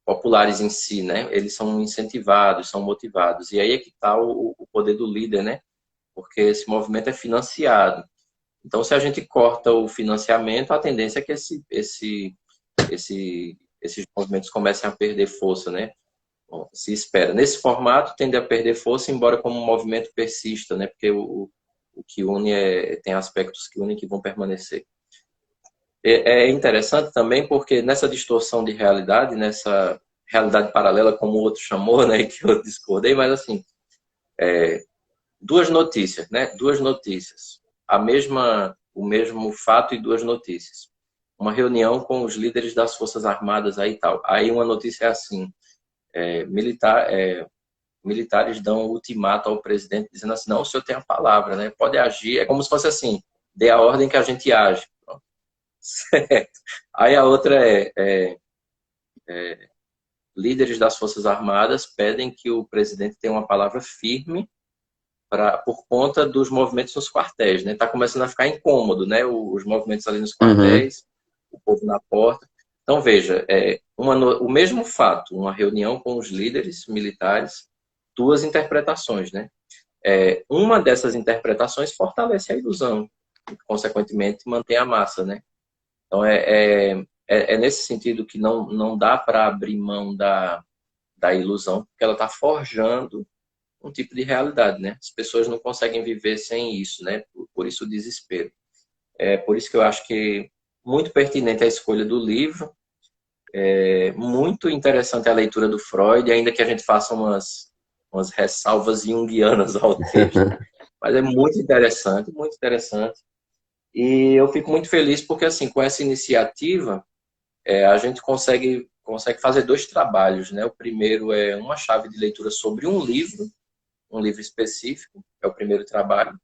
populares em si, né? Eles são incentivados, são motivados. E aí é que está o poder do líder, né? Porque esse movimento é financiado. Então, se a gente corta o financiamento, a tendência é que esses movimentos comecem a perder força, né? Bom, se espera. Nesse formato, tende a perder força, embora como um movimento persista, né? Porque o que une tem aspectos que unem que vão permanecer. É interessante também porque nessa distorção de realidade, nessa realidade paralela, como o outro chamou, né, que eu discordei, mas assim, duas notícias, né? Duas notícias. O mesmo fato e duas notícias. Uma reunião com os líderes das Forças Armadas aí e tal. Aí uma notícia é assim, militares dão um ultimato ao presidente dizendo assim, não, o senhor tem a palavra, né? Pode agir. É como se fosse assim, dê a ordem que a gente age. Pronto. Certo. Aí a outra líderes das Forças Armadas pedem que o presidente tenha uma palavra firme por conta dos movimentos nos quartéis, né? Tá começando a ficar incômodo, né? Os movimentos ali nos quartéis, o povo na porta. Então, veja, o mesmo fato, uma reunião com os líderes militares, duas interpretações, né? Uma dessas interpretações fortalece a ilusão, e, consequentemente, mantém a massa, né? Então, é nesse sentido que não dá para abrir mão da ilusão, porque ela está forjando um tipo de realidade, né? As pessoas não conseguem viver sem isso, né? Por isso o desespero. É por isso que eu acho que muito pertinente a escolha do livro, muito interessante a leitura do Freud, ainda que a gente faça umas ressalvas junguianas ao texto, mas é muito interessante, muito interessante. E eu fico muito feliz porque, assim, com essa iniciativa, a gente consegue fazer dois trabalhos, né? O primeiro é uma chave de leitura sobre um livro específico, é o primeiro trabalho.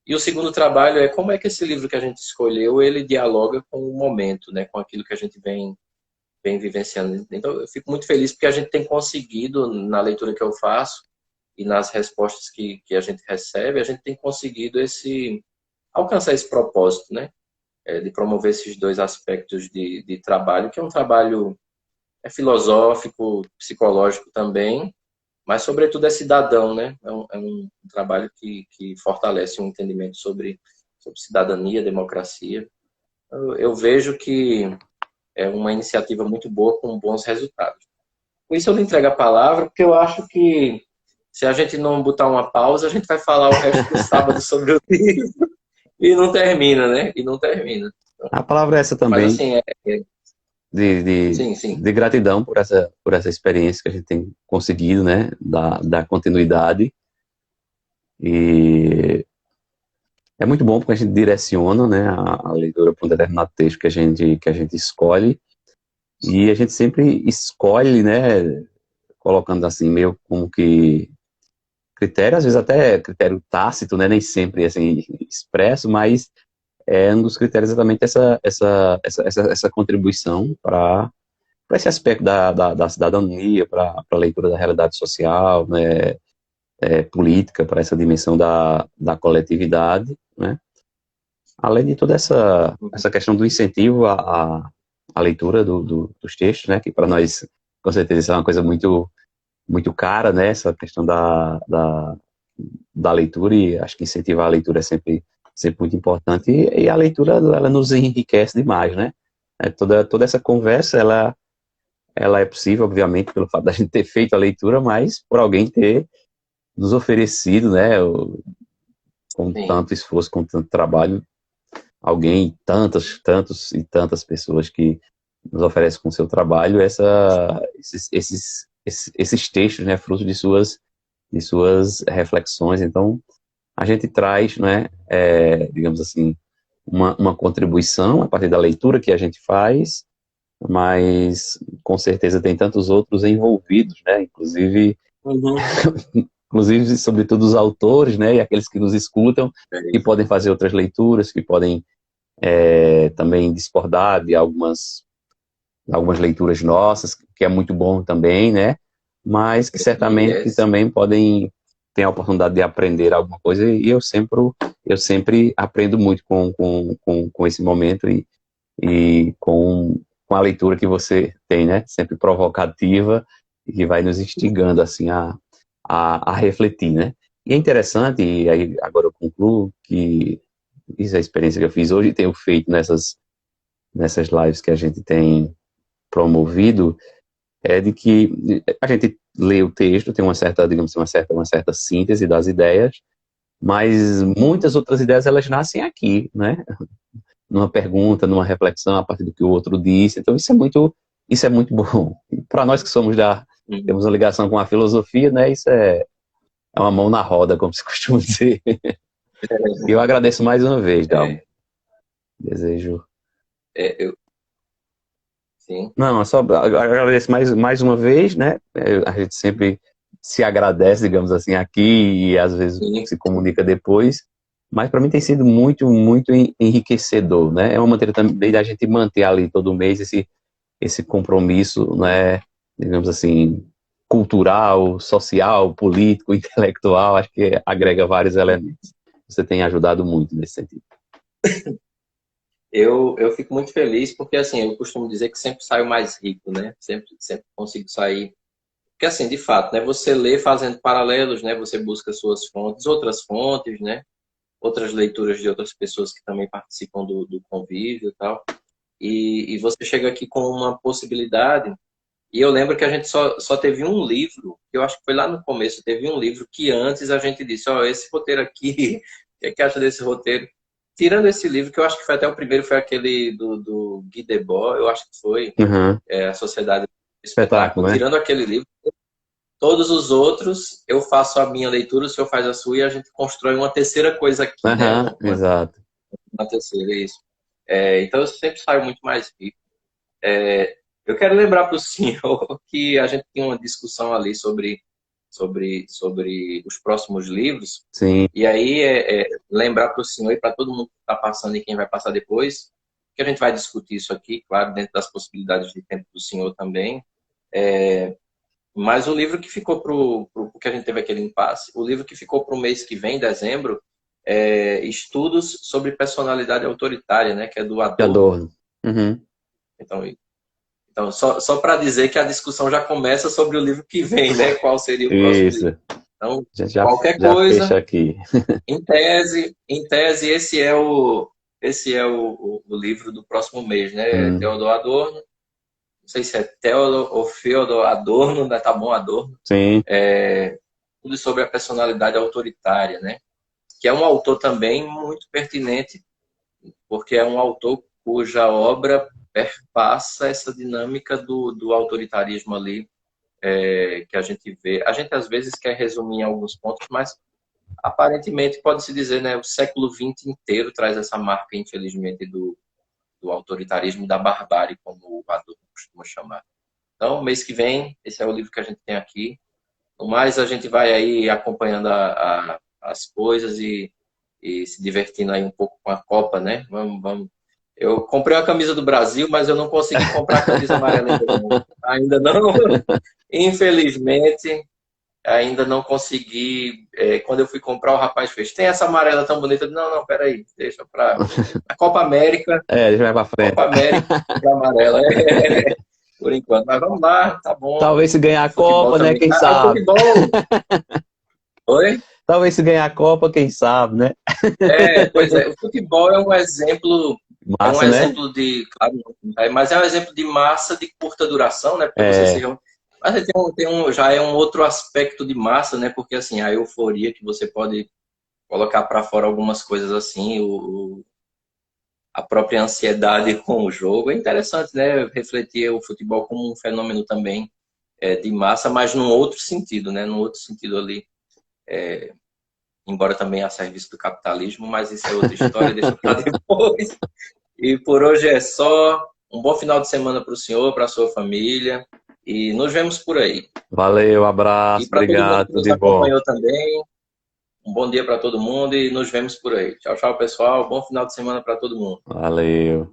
E o segundo trabalho é como é que esse livro que a gente escolheu, ele dialoga com o momento, né? Com aquilo que a gente vem vivenciando. Então, eu fico muito feliz porque a gente tem conseguido, na leitura que eu faço e nas respostas que a gente recebe, a gente tem conseguido alcançar esse propósito, né? De promover esses dois aspectos de trabalho, que é um trabalho filosófico, psicológico também, mas, sobretudo, é cidadão, né? É um trabalho que fortalece um entendimento sobre cidadania, democracia. Eu vejo que é uma iniciativa muito boa, com bons resultados. Por isso eu lhe entrego a palavra, porque eu acho que se a gente não botar uma pausa, a gente vai falar o resto do sábado sobre o livro e não termina, né? E não termina. A palavra é essa também. Mas, assim, de sim. de gratidão por essa experiência que a gente tem conseguido, né, da continuidade. E é muito bom porque a gente direciona, né, a leitura para um determinado texto que a gente escolhe, e a gente sempre escolhe, né, colocando assim, meio como que critério, às vezes até critério tácito, né, nem sempre assim expresso, mas é um dos critérios exatamente essa contribuição para esse aspecto da cidadania, para a leitura da realidade social, né, política, para essa dimensão da coletividade, né? Além de toda essa questão do incentivo à leitura dos textos, né, que para nós, com certeza, isso é uma coisa muito, muito cara, né, essa questão da leitura, e acho que incentivar a leitura é sempre muito importante, e a leitura, ela nos enriquece demais, né? Toda essa conversa, ela é possível, obviamente, pelo fato da gente ter feito a leitura, mas por alguém ter nos oferecido, né, com tanto esforço, com tanto trabalho, alguém, tantos e tantas pessoas que nos oferecem com o seu trabalho esses textos, né, fruto de suas reflexões. Então, a gente traz, né, digamos assim, uma contribuição a partir da leitura que a gente faz, mas com certeza tem tantos outros envolvidos, né, inclusive, sobretudo os autores, né, e aqueles que nos escutam, que podem fazer outras leituras, que podem também discordar de algumas leituras nossas, que é muito bom também, né, mas que certamente também podem ter a oportunidade de aprender alguma coisa, e eu sempre aprendo muito com esse momento e com a leitura que você tem, né, sempre provocativa, e que vai nos instigando, assim, a refletir, né. E é interessante, e aí agora eu concluo, que isso é a experiência que eu fiz hoje e tenho feito nessas lives que a gente tem promovido, de que a gente lê o texto, tem uma certa, digamos assim, uma certa síntese das ideias, mas muitas outras ideias, elas nascem aqui, né, numa pergunta, numa reflexão a partir do que o outro disse. Então isso é muito bom. Para nós que temos uma ligação com a filosofia, né, isso é é uma mão na roda, como se costuma dizer. E eu agradeço mais uma vez, Dalmo. Desejo. Sim. Não, eu só agradeço mais uma vez, né? A gente sempre se agradece, digamos assim, aqui e às vezes Sim. se comunica depois. Mas para mim tem sido muito, muito enriquecedor, né? É uma maneira também da gente manter ali todo mês esse compromisso, né? Digamos assim, cultural, social, político, intelectual. Acho que agrega vários elementos. Você tem ajudado muito nesse sentido. Eu fico muito feliz porque, assim, eu costumo dizer que sempre saio mais rico, né? Sempre consigo sair. Porque, assim, de fato, né? Você lê fazendo paralelos, né? Você busca suas fontes, outras fontes, né? Outras leituras de outras pessoas que também participam do convívio e tal. E você chega aqui com uma possibilidade. E eu lembro que a gente só teve um livro, que eu acho que foi lá no começo, teve um livro que antes a gente disse, ó, esse roteiro aqui, o que é que acha desse roteiro? Tirando esse livro, que eu acho que foi até o primeiro, foi aquele do Guy Debord, eu acho que foi, A Sociedade do Espetáculo. Né? Tirando aquele livro, todos os outros, eu faço a minha leitura, o senhor faz a sua e a gente constrói uma terceira coisa aqui, né? Exato. Uma terceira, é isso. Então eu sempre saio muito mais rico. Eu quero lembrar para o senhor que a gente tinha uma discussão ali sobre os próximos livros. Sim. E aí, lembrar para o senhor e para todo mundo que está passando e quem vai passar depois, que a gente vai discutir isso aqui, claro, dentro das possibilidades de tempo do senhor também. Mas o livro que ficou porque a gente teve aquele impasse, o livro que ficou para o mês que vem, dezembro, é Estudos sobre Personalidade Autoritária, né, que é do Adorno. Uhum. Então só para dizer que a discussão já começa sobre o livro que vem, né? Qual seria o próximo livro. Então, qualquer coisa, fecha aqui. em tese, esse é o livro do próximo mês, né? Theodor Adorno. Não sei se é Theodor ou Fyodor Adorno, né? Tá bom, Adorno. Sim. Tudo sobre a personalidade autoritária, né? Que é um autor também muito pertinente, porque é um autor cuja obra perpassa essa dinâmica do autoritarismo ali, que a gente vê. A gente às vezes quer resumir em alguns pontos, mas aparentemente pode-se dizer, né, o século XX inteiro traz essa marca, infelizmente, do autoritarismo, da barbárie, como o Adorno costuma chamar. Então, mês que vem, esse é o livro que a gente tem aqui. No mais, a gente vai aí acompanhando as coisas e se divertindo aí um pouco com a Copa, né? Vamos. Eu comprei a camisa do Brasil, mas eu não consegui comprar a camisa amarela ainda não. Infelizmente, ainda não consegui. Quando eu fui comprar, o rapaz fez: tem essa amarela tão bonita? Não, peraí, deixa pra. A Copa América. Deixa eu pra frente. Copa América, amarela. Por enquanto. Mas vamos lá, tá bom. Talvez se ganhar a Copa, né? Quem sabe? Futebol. Oi? Talvez se ganhar a Copa, quem sabe, né? Pois é. O futebol é um exemplo. Massa, exemplo de. Claro, mas é um exemplo de massa de curta duração, né? Porque você se reúne. Mas já é um outro aspecto de massa, né? Porque assim, a euforia que você pode colocar para fora algumas coisas assim, a própria ansiedade com o jogo. É interessante, né? Refletir o futebol como um fenômeno também de massa, mas num outro sentido, né? Num outro sentido ali. Embora também a serviço do capitalismo, mas isso é outra história, deixa para depois. E por hoje é só. Um bom final de semana para o senhor, para a sua família. E nos vemos por aí. Valeu, abraço, obrigado, tudo de bom. Acompanhou também. Um bom dia para todo mundo e nos vemos por aí. Tchau, pessoal. Bom final de semana para todo mundo. Valeu.